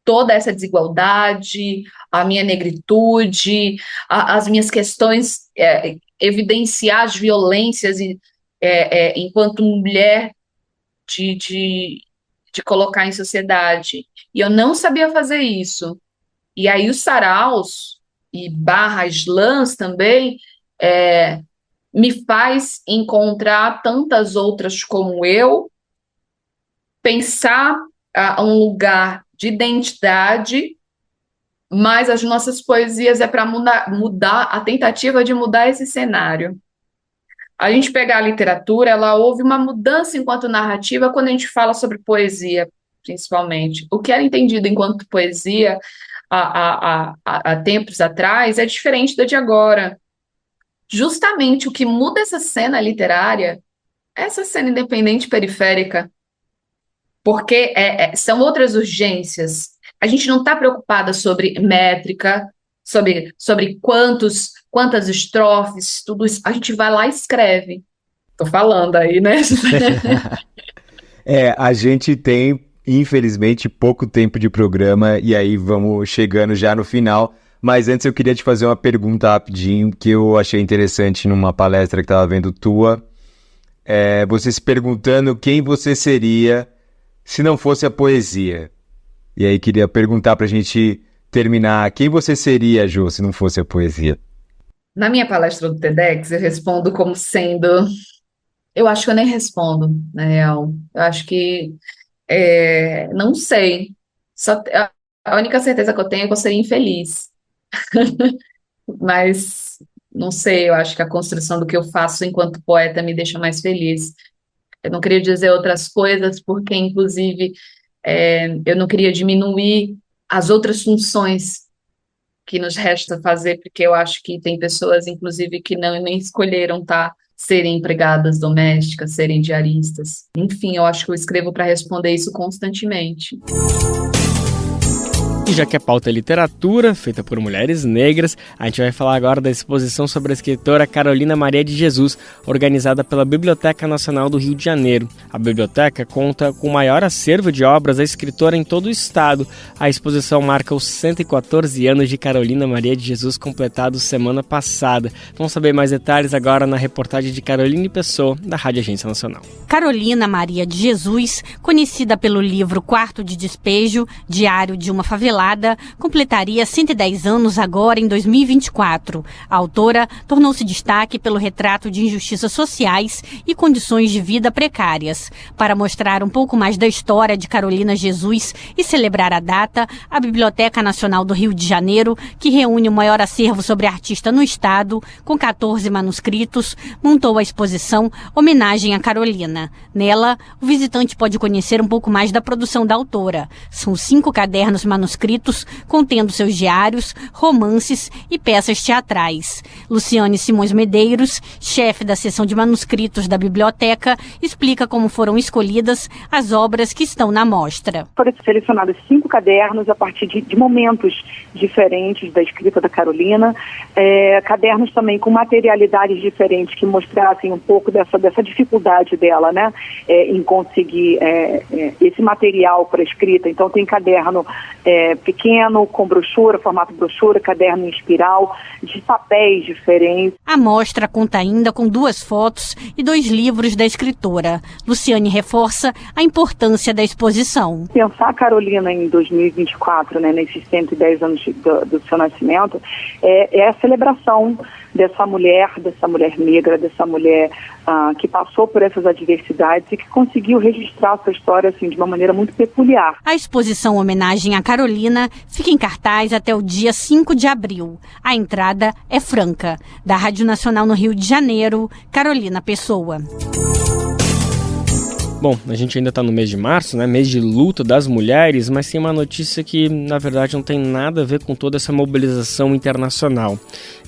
toda essa desigualdade, a minha negritude, as minhas questões, evidenciar as violências enquanto mulher de colocar em sociedade. E eu não sabia fazer isso. E aí os saraus e /slams também me faz encontrar tantas outras como eu, pensar um lugar de identidade, mas as nossas poesias é para mudar a tentativa de mudar esse cenário. A gente pegar a literatura, ela houve uma mudança enquanto narrativa quando a gente fala sobre poesia, principalmente. O que era entendido enquanto poesia há tempos atrás é diferente da de agora. Justamente o que muda essa cena literária é essa cena independente periférica, porque são outras urgências. A gente não está preocupada sobre métrica, sobre quantas estrofes, tudo isso. A gente vai lá e escreve. Tô falando aí, né? A gente tem, infelizmente, pouco tempo de programa e aí vamos chegando já no final. Mas antes eu queria te fazer uma pergunta rapidinho que eu achei interessante numa palestra que estava vendo tua. Você se perguntando quem você seria se não fosse a poesia. E aí queria perguntar pra gente terminar, quem você seria, Jô, se não fosse a poesia? Na minha palestra do TEDx, eu respondo como sendo... Eu acho que eu nem respondo, na real. Eu acho que... não sei. A única certeza que eu tenho é que eu seria infeliz. Mas, não sei, eu acho que a construção do que eu faço enquanto poeta me deixa mais feliz. Eu não queria dizer outras coisas, porque, inclusive, eu não queria diminuir as outras funções que nos resta fazer, porque eu acho que tem pessoas, inclusive, que nem escolheram serem empregadas domésticas, serem diaristas. Enfim, eu acho que eu escrevo para responder isso constantemente. E já que a pauta é literatura, feita por mulheres negras, a gente vai falar agora da exposição sobre a escritora Carolina Maria de Jesus, organizada pela Biblioteca Nacional do Rio de Janeiro. A biblioteca conta com o maior acervo de obras da escritora em todo o estado. A exposição marca os 114 anos de Carolina Maria de Jesus, completados semana passada. Vamos saber mais detalhes agora na reportagem de Caroline Pessoa, da Rádio Agência Nacional. Carolina Maria de Jesus, conhecida pelo livro Quarto de Despejo, Diário de uma Favelada, completaria 110 anos agora em 2024. A autora tornou-se destaque pelo retrato de injustiças sociais e condições de vida precárias. Para mostrar um pouco mais da história de Carolina Jesus e celebrar a data, a Biblioteca Nacional do Rio de Janeiro, que reúne o maior acervo sobre a artista no estado, com 14 manuscritos, montou a exposição Homenagem a Carolina. Nela, o visitante pode conhecer um pouco mais da produção da autora. São 5 cadernos manuscritos contendo seus diários, romances e peças teatrais. Luciane Simões Medeiros, chefe da seção de manuscritos da biblioteca, explica como foram escolhidas as obras que estão na mostra. Foram selecionados 5 cadernos a partir de momentos diferentes da escrita da Carolina, cadernos também com materialidades diferentes que mostrassem um pouco dessa dificuldade dela, né, em conseguir esse material para a escrita. Então tem caderno pequeno, com brochura, formato brochura, caderno em espiral, de papéis diferentes. A mostra conta ainda com 2 fotos e 2 livros da escritora. Luciane reforça a importância da exposição. Pensar a Carolina em 2024, né, nesses 110 anos do seu nascimento, é a celebração dessa mulher negra, dessa mulher que passou por essas adversidades e que conseguiu registrar sua história assim, de uma maneira muito peculiar. A exposição Homenagem a Carolina fica em cartaz até o dia 5 de abril. A entrada é franca. Da Rádio Nacional no Rio de Janeiro, Carolina Pessoa. Bom, a gente ainda está no mês de março, né? Mês de luta das mulheres, mas tem uma notícia que, na verdade, não tem nada a ver com toda essa mobilização internacional.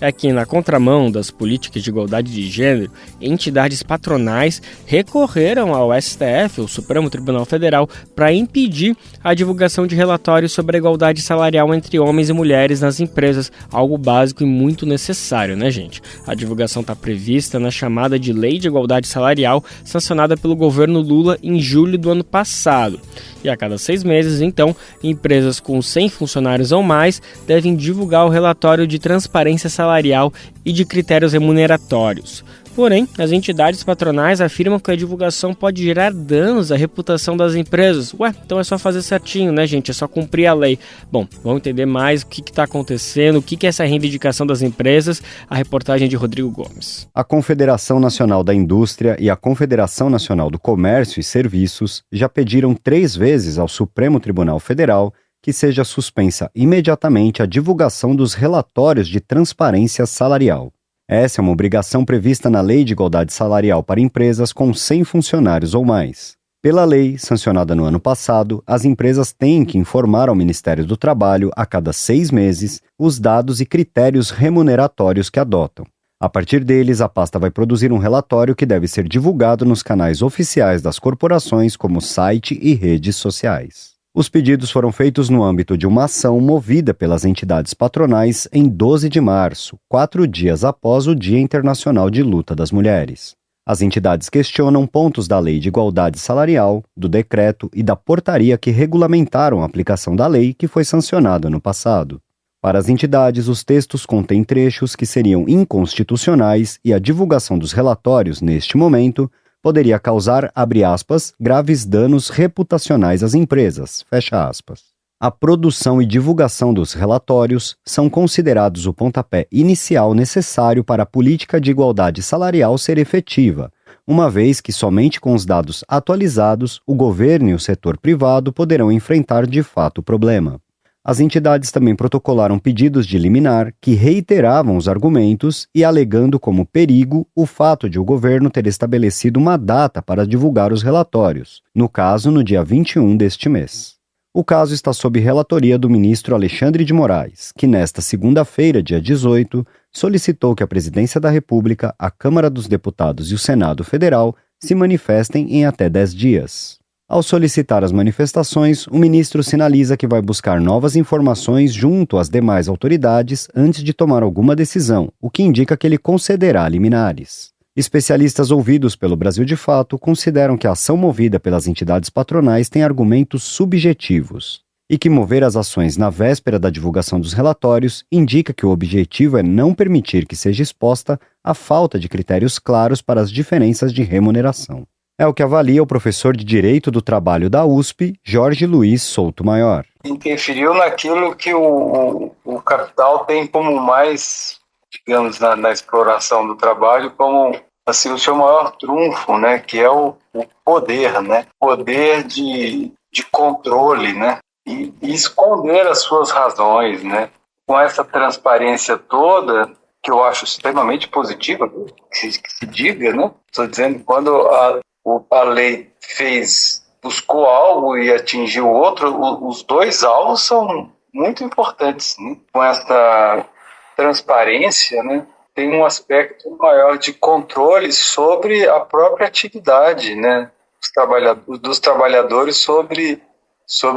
É que, na contramão das políticas de igualdade de gênero, entidades patronais recorreram ao STF, o Supremo Tribunal Federal, para impedir a divulgação de relatórios sobre a igualdade salarial entre homens e mulheres nas empresas, algo básico e muito necessário, né, gente? A divulgação está prevista na chamada de Lei de Igualdade Salarial, sancionada pelo governo Lula em julho do ano passado. E a cada 6 meses, então, empresas com 100 funcionários ou mais devem divulgar o relatório de transparência salarial e de critérios remuneratórios. Porém, as entidades patronais afirmam que a divulgação pode gerar danos à reputação das empresas. Ué, então é só fazer certinho, né, gente? É só cumprir a lei. Bom, vamos entender mais o que está acontecendo, o que é essa reivindicação das empresas, a reportagem de Rodrigo Gomes. A Confederação Nacional da Indústria e a Confederação Nacional do Comércio e Serviços já pediram 3 vezes ao Supremo Tribunal Federal que seja suspensa imediatamente a divulgação dos relatórios de transparência salarial. Essa é uma obrigação prevista na Lei de Igualdade Salarial para empresas com 100 funcionários ou mais. Pela lei, sancionada no ano passado, as empresas têm que informar ao Ministério do Trabalho, a cada 6 meses, os dados e critérios remuneratórios que adotam. A partir deles, a pasta vai produzir um relatório que deve ser divulgado nos canais oficiais das corporações, como site e redes sociais. Os pedidos foram feitos no âmbito de uma ação movida pelas entidades patronais em 12 de março, 4 dias após o Dia Internacional de Luta das Mulheres. As entidades questionam pontos da Lei de Igualdade Salarial, do decreto e da portaria que regulamentaram a aplicação da lei que foi sancionada no passado. Para as entidades, os textos contêm trechos que seriam inconstitucionais e a divulgação dos relatórios, neste momento, poderia causar, abre aspas, graves danos reputacionais às empresas, fecha aspas. A produção e divulgação dos relatórios são considerados o pontapé inicial necessário para a política de igualdade salarial ser efetiva, uma vez que somente com os dados atualizados, o governo e o setor privado poderão enfrentar de fato o problema. As entidades também protocolaram pedidos de liminar que reiteravam os argumentos e alegando como perigo o fato de o governo ter estabelecido uma data para divulgar os relatórios, no caso no dia 21 deste mês. O caso está sob relatoria do ministro Alexandre de Moraes, que nesta segunda-feira, dia 18, solicitou que a Presidência da República, a Câmara dos Deputados e o Senado Federal se manifestem em até 10 dias. Ao solicitar as manifestações, o ministro sinaliza que vai buscar novas informações junto às demais autoridades antes de tomar alguma decisão, o que indica que ele concederá liminares. Especialistas ouvidos pelo Brasil de Fato consideram que a ação movida pelas entidades patronais tem argumentos subjetivos e que mover as ações na véspera da divulgação dos relatórios indica que o objetivo é não permitir que seja exposta a falta de critérios claros para as diferenças de remuneração. É o que avalia o professor de Direito do Trabalho da USP, Jorge Luiz Souto Maior. Interferiu naquilo que o capital tem como mais, digamos, na exploração do trabalho, como assim, o seu maior trunfo, né, que é o poder, né, poder de controle, né, e esconder as suas razões, né, com essa transparência toda, que eu acho extremamente positiva, que se diga, né, estou dizendo, quando a lei buscou algo e atingiu outro, os dois alvos são muito importantes, né? Com essa transparência, né, tem um aspecto maior de controle sobre a própria atividade, né, dos trabalhadores sobre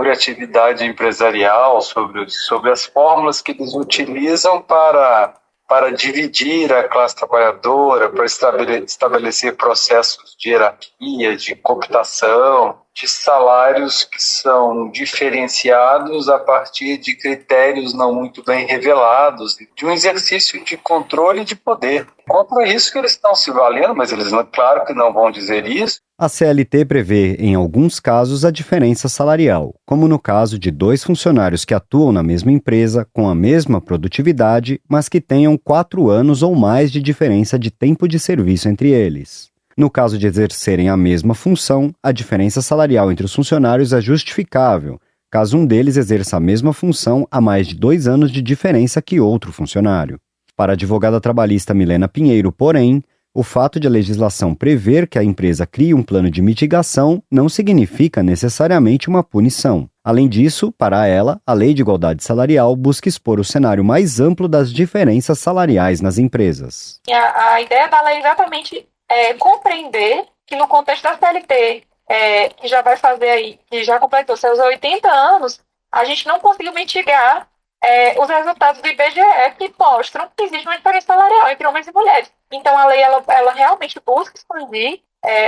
a atividade empresarial, sobre as fórmulas que eles utilizam para dividir a classe trabalhadora, para estabelecer processos de hierarquia, de computação, de salários que são diferenciados a partir de critérios não muito bem revelados, de um exercício de controle e de poder. Contra isso que eles estão se valendo, mas eles, claro que não vão dizer isso. A CLT prevê, em alguns casos, a diferença salarial, como no caso de 2 funcionários que atuam na mesma empresa, com a mesma produtividade, mas que tenham 4 anos ou mais de diferença de tempo de serviço entre eles. No caso de exercerem a mesma função, a diferença salarial entre os funcionários é justificável, caso um deles exerça a mesma função há mais de 2 anos de diferença que outro funcionário. Para a advogada trabalhista Milena Pinheiro, porém, o fato de a legislação prever que a empresa crie um plano de mitigação não significa necessariamente uma punição. Além disso, para ela, a Lei de Igualdade Salarial busca expor o cenário mais amplo das diferenças salariais nas empresas. A ideia da lei é exatamente compreender que no contexto da CLT, que já vai fazer aí, que já completou seus 80 anos, a gente não conseguiu mitigar os resultados do IBGE que mostram que existe uma diferença salarial entre homens e mulheres. Então, a lei ela realmente busca expandir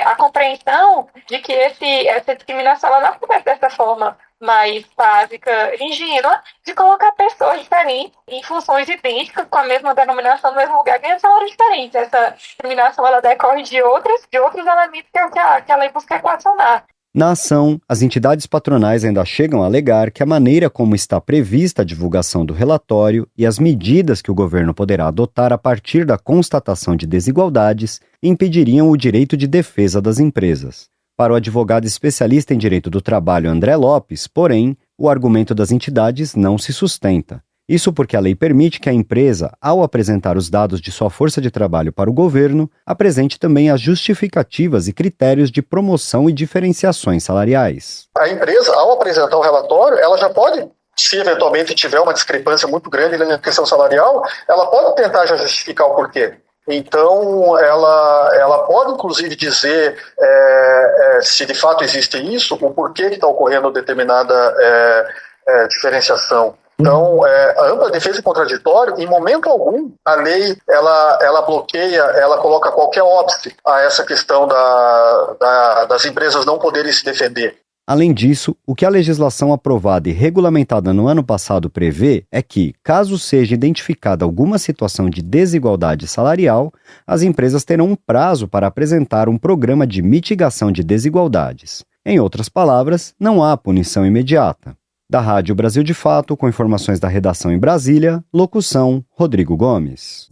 a compreensão de que essa discriminação ela não acontece dessa forma mais básica, ingênua, de colocar pessoas diferentes em funções idênticas, com a mesma denominação no mesmo lugar, ganhando salários diferentes. Essa discriminação ela decorre de outros elementos que a lei busca equacionar. Na ação, as entidades patronais ainda chegam a alegar que a maneira como está prevista a divulgação do relatório e as medidas que o governo poderá adotar a partir da constatação de desigualdades impediriam o direito de defesa das empresas. Para o advogado especialista em direito do trabalho André Lopes, porém, o argumento das entidades não se sustenta. Isso porque a lei permite que a empresa, ao apresentar os dados de sua força de trabalho para o governo, apresente também as justificativas e critérios de promoção e diferenciações salariais. A empresa, ao apresentar o relatório, ela já pode, se eventualmente tiver uma discrepância muito grande na questão salarial, ela pode tentar já justificar o porquê. Então, ela pode, inclusive, dizer se de fato existe isso, o porquê que está ocorrendo determinada diferenciação. Então, a ampla defesa e contraditório, em momento algum, a lei ela bloqueia, ela coloca qualquer óbice a essa questão das empresas não poderem se defender. Além disso, o que a legislação aprovada e regulamentada no ano passado prevê é que, caso seja identificada alguma situação de desigualdade salarial, as empresas terão um prazo para apresentar um programa de mitigação de desigualdades. Em outras palavras, não há punição imediata. Da Rádio Brasil de Fato, com informações da redação em Brasília, locução Rodrigo Gomes.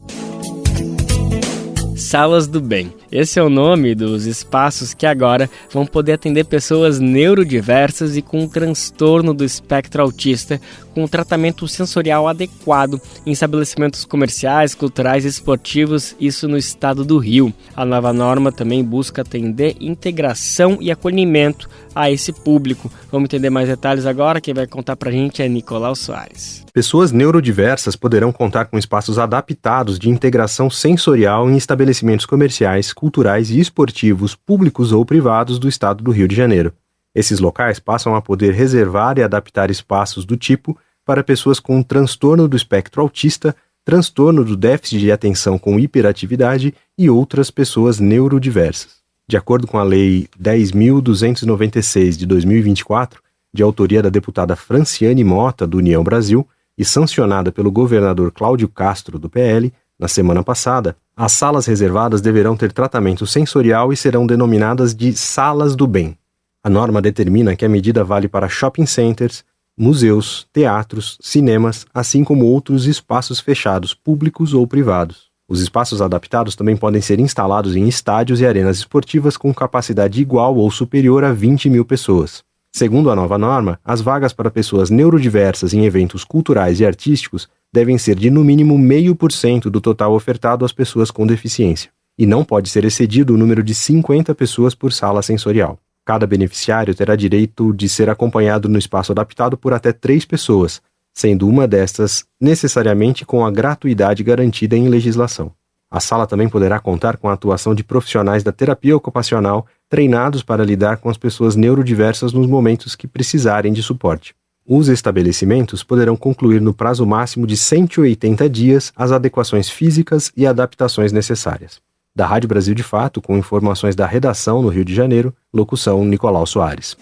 Salas do Bem. Esse é o nome dos espaços que agora vão poder atender pessoas neurodiversas e com transtorno do espectro autista, com tratamento sensorial adequado em estabelecimentos comerciais, culturais e esportivos, isso no estado do Rio. A nova norma também busca atender integração e acolhimento a esse público. Vamos entender mais detalhes agora. Quem vai contar pra gente é Nicolau Soares. Pessoas neurodiversas poderão contar com espaços adaptados de integração sensorial em estabelecimentos comerciais, culturais e esportivos, públicos ou privados do estado do Rio de Janeiro. Esses locais passam a poder reservar e adaptar espaços do tipo para pessoas com transtorno do espectro autista, transtorno do déficit de atenção com hiperatividade e outras pessoas neurodiversas. De acordo com a Lei 10.296 de 2024, de autoria da deputada Franciane Mota, do União Brasil, e sancionada pelo governador Cláudio Castro, do PL, na semana passada, as salas reservadas deverão ter tratamento sensorial e serão denominadas de Salas do Bem. A norma determina que a medida vale para shopping centers, museus, teatros, cinemas, assim como outros espaços fechados, públicos ou privados. Os espaços adaptados também podem ser instalados em estádios e arenas esportivas com capacidade igual ou superior a 20 mil pessoas. Segundo a nova norma, as vagas para pessoas neurodiversas em eventos culturais e artísticos devem ser de no mínimo 0,5% do total ofertado às pessoas com deficiência, e não pode ser excedido o número de 50 pessoas por sala sensorial. Cada beneficiário terá direito de ser acompanhado no espaço adaptado por até 3 pessoas, sendo uma destas necessariamente com a gratuidade garantida em legislação. A sala também poderá contar com a atuação de profissionais da terapia ocupacional treinados para lidar com as pessoas neurodiversas nos momentos que precisarem de suporte. Os estabelecimentos poderão concluir no prazo máximo de 180 dias as adequações físicas e adaptações necessárias. Da Rádio Brasil de Fato, com informações da redação no Rio de Janeiro, locução Nicolau Soares.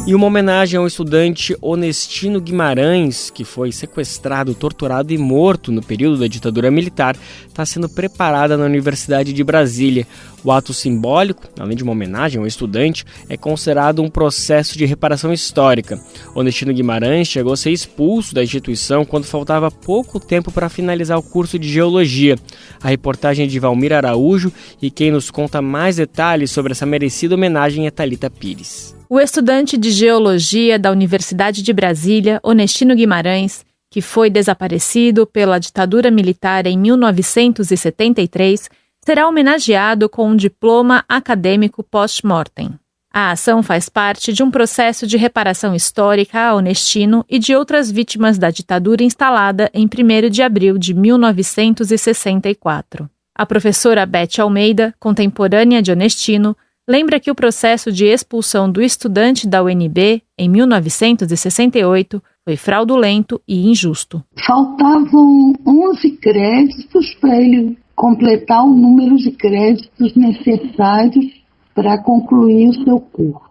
E uma homenagem ao estudante Onestino Guimarães, que foi sequestrado, torturado e morto no período da ditadura militar, está sendo preparada na Universidade de Brasília. O ato simbólico, além de uma homenagem ao estudante, é considerado um processo de reparação histórica. Onestino Guimarães chegou a ser expulso da instituição quando faltava pouco tempo para finalizar o curso de Geologia. A reportagem é de Valmir Araújo e quem nos conta mais detalhes sobre essa merecida homenagem é Thalita Pires. O estudante de Geologia da Universidade de Brasília, Onestino Guimarães, que foi desaparecido pela ditadura militar em 1973, será homenageado com um diploma acadêmico post-mortem. A ação faz parte de um processo de reparação histórica a Onestino e de outras vítimas da ditadura instalada em 1º de abril de 1964. A professora Beth Almeida, contemporânea de Onestino, lembra que o processo de expulsão do estudante da UNB, em 1968, foi fraudulento e injusto. Faltavam 11 créditos para ele completar o número de créditos necessários para concluir o seu curso.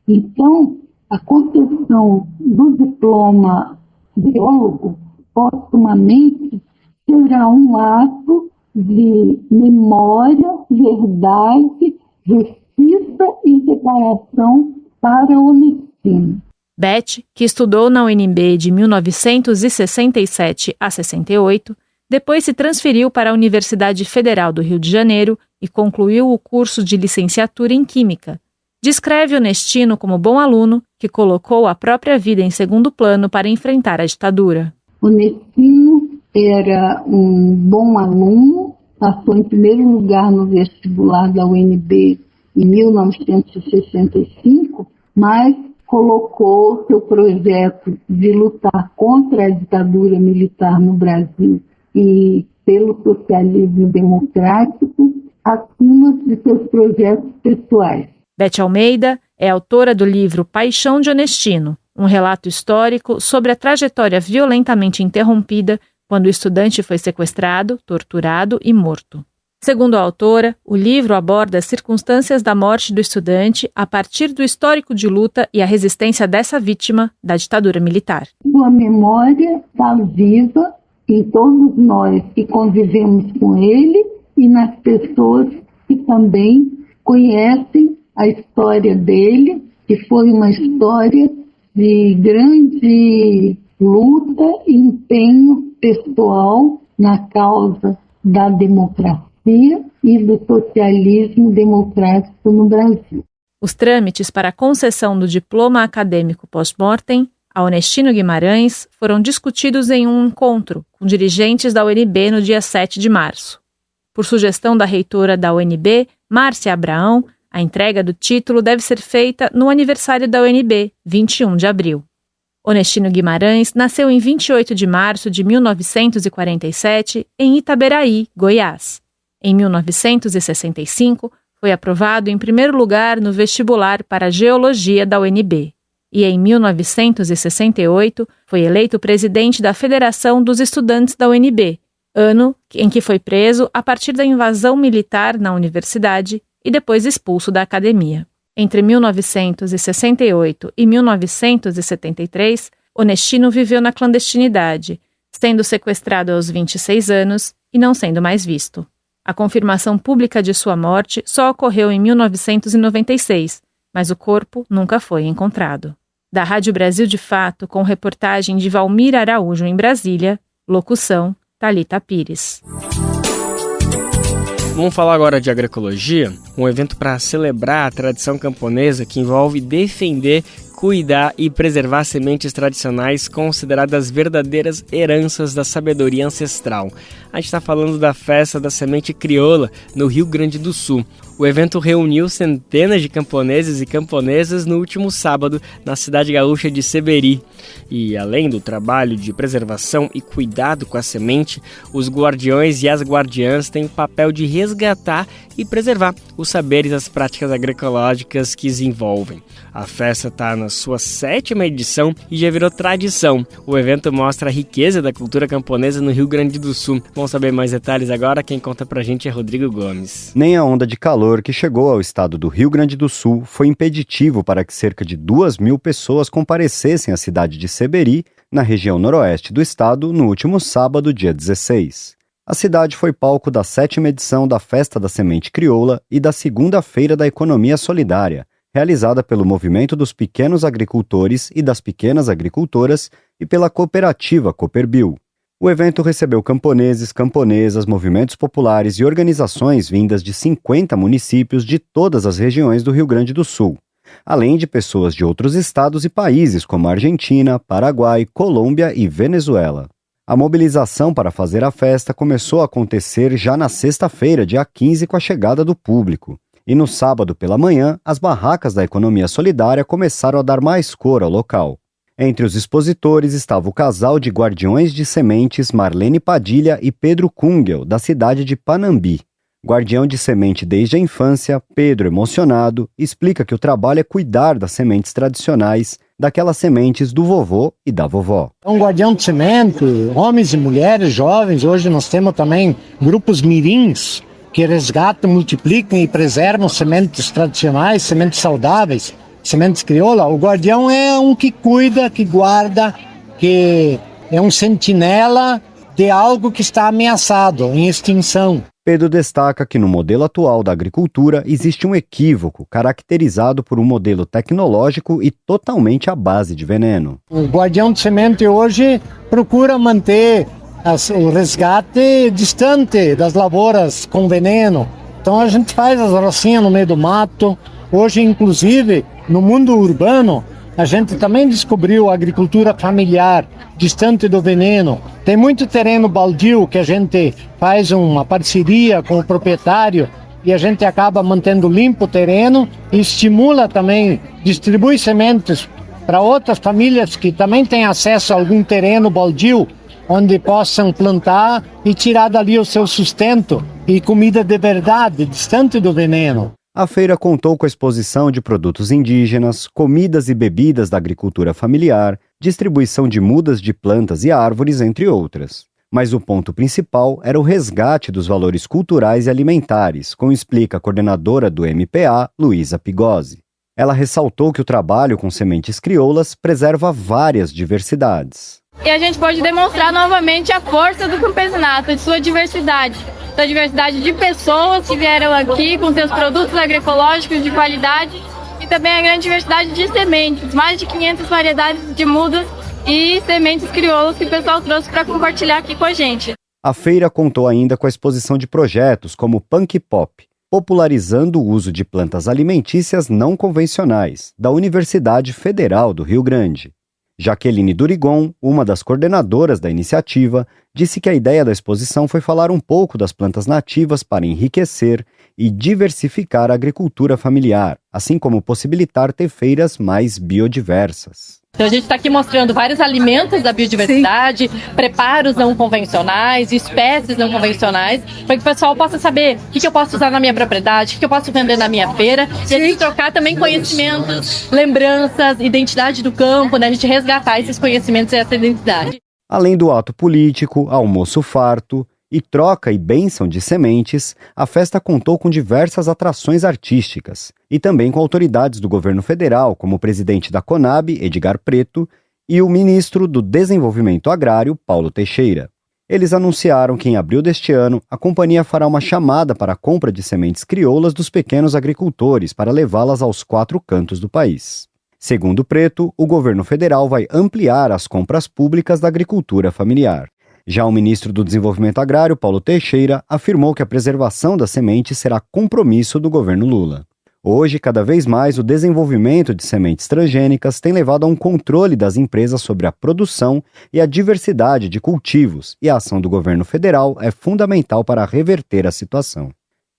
Então, a concessão do diploma de biólogo póstumamente será um ato de memória, verdade, justiça e reparação para o Onestino. Beth, que estudou na UNB de 1967 a 68, depois se transferiu para a Universidade Federal do Rio de Janeiro e concluiu o curso de licenciatura em Química. Descreve Onestino como bom aluno que colocou a própria vida em segundo plano para enfrentar a ditadura. Onestino era um bom aluno, passou em primeiro lugar no vestibular da UNB em 1965, mas colocou seu projeto de lutar contra a ditadura militar no Brasil e pelo socialismo democrático acima de seus projetos pessoais. Beth Almeida é autora do livro Paixão de Onestino, um relato histórico sobre a trajetória violentamente interrompida quando o estudante foi sequestrado, torturado e morto. Segundo a autora, o livro aborda as circunstâncias da morte do estudante a partir do histórico de luta e a resistência dessa vítima da ditadura militar. Sua memória está viva em todos nós que convivemos com ele e nas pessoas que também conhecem a história dele, que foi uma história de grande luta e empenho pessoal na causa da democracia e do socialismo democrático no Brasil. Os trâmites para a concessão do diploma acadêmico pós-mortem a Onestino Guimarães foram discutidos em um encontro com dirigentes da UNB no dia 7 de março. Por sugestão da reitora da UNB, Márcia Abraão, a entrega do título deve ser feita no aniversário da UNB, 21 de abril. Onestino Guimarães nasceu em 28 de março de 1947 em Itaberaí, Goiás. Em 1965, foi aprovado em primeiro lugar no vestibular para Geologia da UNB. E em 1968, foi eleito presidente da Federação dos Estudantes da UNB, ano em que foi preso a partir da invasão militar na universidade e depois expulso da academia. Entre 1968 e 1973, Onestino viveu na clandestinidade, sendo sequestrado aos 26 anos e não sendo mais visto. A confirmação pública de sua morte só ocorreu em 1996, mas o corpo nunca foi encontrado. Da Rádio Brasil de Fato, com reportagem de Valmir Araújo em Brasília, locução Thalita Pires. Vamos falar agora de agroecologia, um evento para celebrar a tradição camponesa que envolve defender, cuidar e preservar sementes tradicionais consideradas verdadeiras heranças da sabedoria ancestral. A gente está falando da Festa da Semente Crioula, no Rio Grande do Sul. O evento reuniu centenas de camponeses e camponesas no último sábado, na cidade gaúcha de Seberi. E além do trabalho de preservação e cuidado com a semente, os guardiões e as guardiãs têm o papel de resgatar e preservar os saberes e as práticas agroecológicas que desenvolvem. A festa está na sua 7ª edição e já virou tradição. O evento mostra a riqueza da cultura camponesa no Rio Grande do Sul. Vamos saber mais detalhes agora? Quem conta pra gente é Rodrigo Gomes. Nem a onda de calor que chegou ao estado do Rio Grande do Sul foi impeditivo para que cerca de 2.000 pessoas comparecessem à cidade de Seberi, na região noroeste do estado, no último sábado, dia 16. A cidade foi palco da 7ª edição da Festa da Semente Crioula e da 2ª Feira da Economia Solidária, realizada pelo Movimento dos Pequenos Agricultores e das Pequenas Agricultoras e pela cooperativa Cooperbio. O evento recebeu camponeses, camponesas, movimentos populares e organizações vindas de 50 municípios de todas as regiões do Rio Grande do Sul, além de pessoas de outros estados e países como Argentina, Paraguai, Colômbia e Venezuela. A mobilização para fazer a festa começou a acontecer já na sexta-feira, dia 15, com a chegada do público. E no sábado pela manhã, as barracas da economia solidária começaram a dar mais cor ao local. Entre os expositores estava o casal de guardiões de sementes Marlene Padilha e Pedro Kungel, da cidade de Panambi. Guardião de semente desde a infância, Pedro, emocionado, explica que o trabalho é cuidar das sementes tradicionais, daquelas sementes do vovô e da vovó. É um guardião de semente, homens e mulheres, jovens. Hoje nós temos também grupos mirins, que resgatam, multiplicam e preservam sementes tradicionais, sementes saudáveis, sementes crioula, o guardião é um que cuida, que guarda, que é um sentinela de algo que está ameaçado, em extinção. Pedro destaca que no modelo atual da agricultura existe um equívoco caracterizado por um modelo tecnológico e totalmente à base de veneno. O guardião de semente hoje procura manter o resgate distante das lavouras com veneno. Então a gente faz as rocinhas no meio do mato. Hoje, inclusive, no mundo urbano, a gente também descobriu a agricultura familiar, distante do veneno. Tem muito terreno baldio que a gente faz uma parceria com o proprietário e a gente acaba mantendo limpo o terreno e estimula também, distribui sementes para outras famílias que também têm acesso a algum terreno baldio, onde possam plantar e tirar dali o seu sustento e comida de verdade, distante do veneno. A feira contou com a exposição de produtos indígenas, comidas e bebidas da agricultura familiar, distribuição de mudas de plantas e árvores, entre outras. Mas o ponto principal era o resgate dos valores culturais e alimentares, como explica a coordenadora do MPA, Luísa Pigozzi. Ela ressaltou que o trabalho com sementes crioulas preserva várias diversidades. E a gente pode demonstrar novamente a força do campesinato, de sua diversidade. Da diversidade de pessoas que vieram aqui com seus produtos agroecológicos de qualidade e também a grande diversidade de sementes, mais de 500 variedades de mudas e sementes crioulas que o pessoal trouxe para compartilhar aqui com a gente. A feira contou ainda com a exposição de projetos como Punk Pop, popularizando o uso de plantas alimentícias não convencionais, da Universidade Federal do Rio Grande. Jaqueline Durigon, uma das coordenadoras da iniciativa, disse que a ideia da exposição foi falar um pouco das plantas nativas para enriquecer e diversificar a agricultura familiar, assim como possibilitar ter feiras mais biodiversas. Então a gente está aqui mostrando vários alimentos da biodiversidade, preparos não convencionais, espécies não convencionais, para que o pessoal possa saber o que eu posso usar na minha propriedade, o que eu posso vender na minha feira, e a gente trocar também conhecimentos, lembranças, identidade do campo, né? A gente resgatar esses conhecimentos e essa identidade. Além do ato político, almoço farto e troca e bênção de sementes, a festa contou com diversas atrações artísticas e também com autoridades do governo federal, como o presidente da Conab, Edgar Preto, e o ministro do Desenvolvimento Agrário, Paulo Teixeira. Eles anunciaram que em abril deste ano, a companhia fará uma chamada para a compra de sementes crioulas dos pequenos agricultores para levá-las aos 4 cantos do país. Segundo Preto, o governo federal vai ampliar as compras públicas da agricultura familiar. Já o ministro do Desenvolvimento Agrário, Paulo Teixeira, afirmou que a preservação das sementes será compromisso do governo Lula. Hoje, cada vez mais, o desenvolvimento de sementes transgênicas tem levado a um controle das empresas sobre a produção e a diversidade de cultivos, e a ação do governo federal é fundamental para reverter a situação.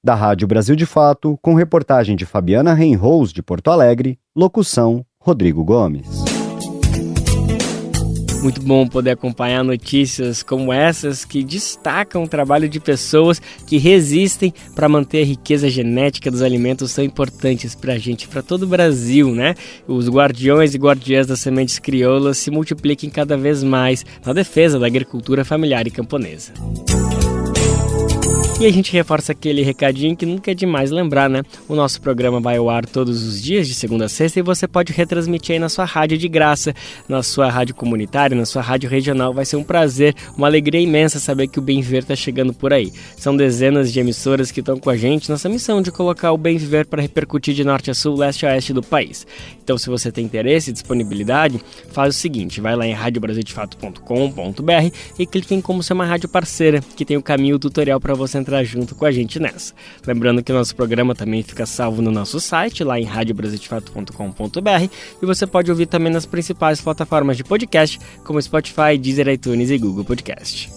Da Rádio Brasil de Fato, com reportagem de Fabiana Reinholz, de Porto Alegre, locução Rodrigo Gomes. Muito bom poder acompanhar notícias como essas que destacam o trabalho de pessoas que resistem para manter a riqueza genética dos alimentos tão importantes para a gente, para todo o Brasil, né? Os guardiões e guardiãs das sementes crioulas se multipliquem cada vez mais na defesa da agricultura familiar e camponesa. E a gente reforça aquele recadinho que nunca é demais lembrar, né? O nosso programa vai ao ar todos os dias, de segunda a sexta, e você pode retransmitir aí na sua rádio de graça, na sua rádio comunitária, na sua rádio regional. Vai ser um prazer, uma alegria imensa saber que o Bem Viver está chegando por aí. São dezenas de emissoras que estão com a gente nessa missão de colocar o Bem Viver para repercutir de norte a sul, leste a oeste do país. Então, se você tem interesse e disponibilidade, faz o seguinte, vai lá em radiobrasildefato.com.br e clique em como ser uma rádio parceira, que tem o caminho tutorial para você entrar junto com a gente nessa. Lembrando que o nosso programa também fica salvo no nosso site, lá em radiobrasildefato.com.br, e você pode ouvir também nas principais plataformas de podcast, como Spotify, Deezer, iTunes e Google Podcast.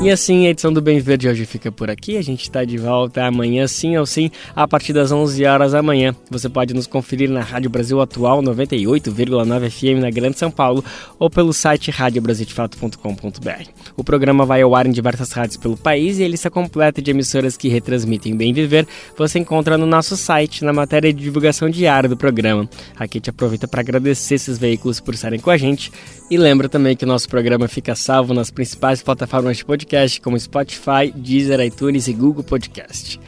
E assim, a edição do Bem Viver de hoje fica por aqui. A gente está de volta amanhã, sim ou sim, a partir das 11 horas da manhã. Você pode nos conferir na Rádio Brasil Atual 98,9 FM na Grande São Paulo ou pelo site radiobrasildefato.com.br. O programa vai ao ar em diversas rádios pelo país e a lista completa de emissoras que retransmitem Bem Viver você encontra no nosso site, na matéria de divulgação diária do programa. Aqui a gente aproveita para agradecer esses veículos por estarem com a gente e lembra também que o nosso programa fica salvo nas principais plataformas de podcast como Spotify, Deezer, iTunes e Google Podcast.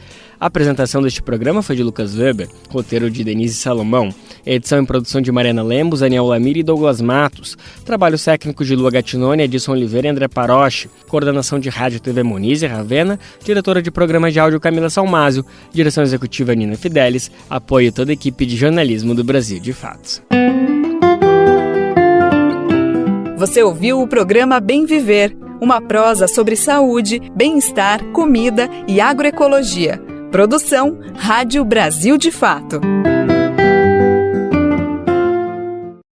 A apresentação deste programa foi de Lucas Weber, roteiro de Denise Salomão, edição e produção de Mariana Lemos, Aniel Lamir e Douglas Matos, trabalhos técnicos de Lua Gattinoni, Edson Oliveira e André Paroche, coordenação de Rádio e TV Monize Ravena, diretora de programas de áudio Camila Salmásio, direção executiva Nina Fidelis, apoio toda a equipe de jornalismo do Brasil de Fato. Você ouviu o programa Bem Viver, uma prosa sobre saúde, bem-estar, comida e agroecologia. Produção Rádio Brasil de Fato.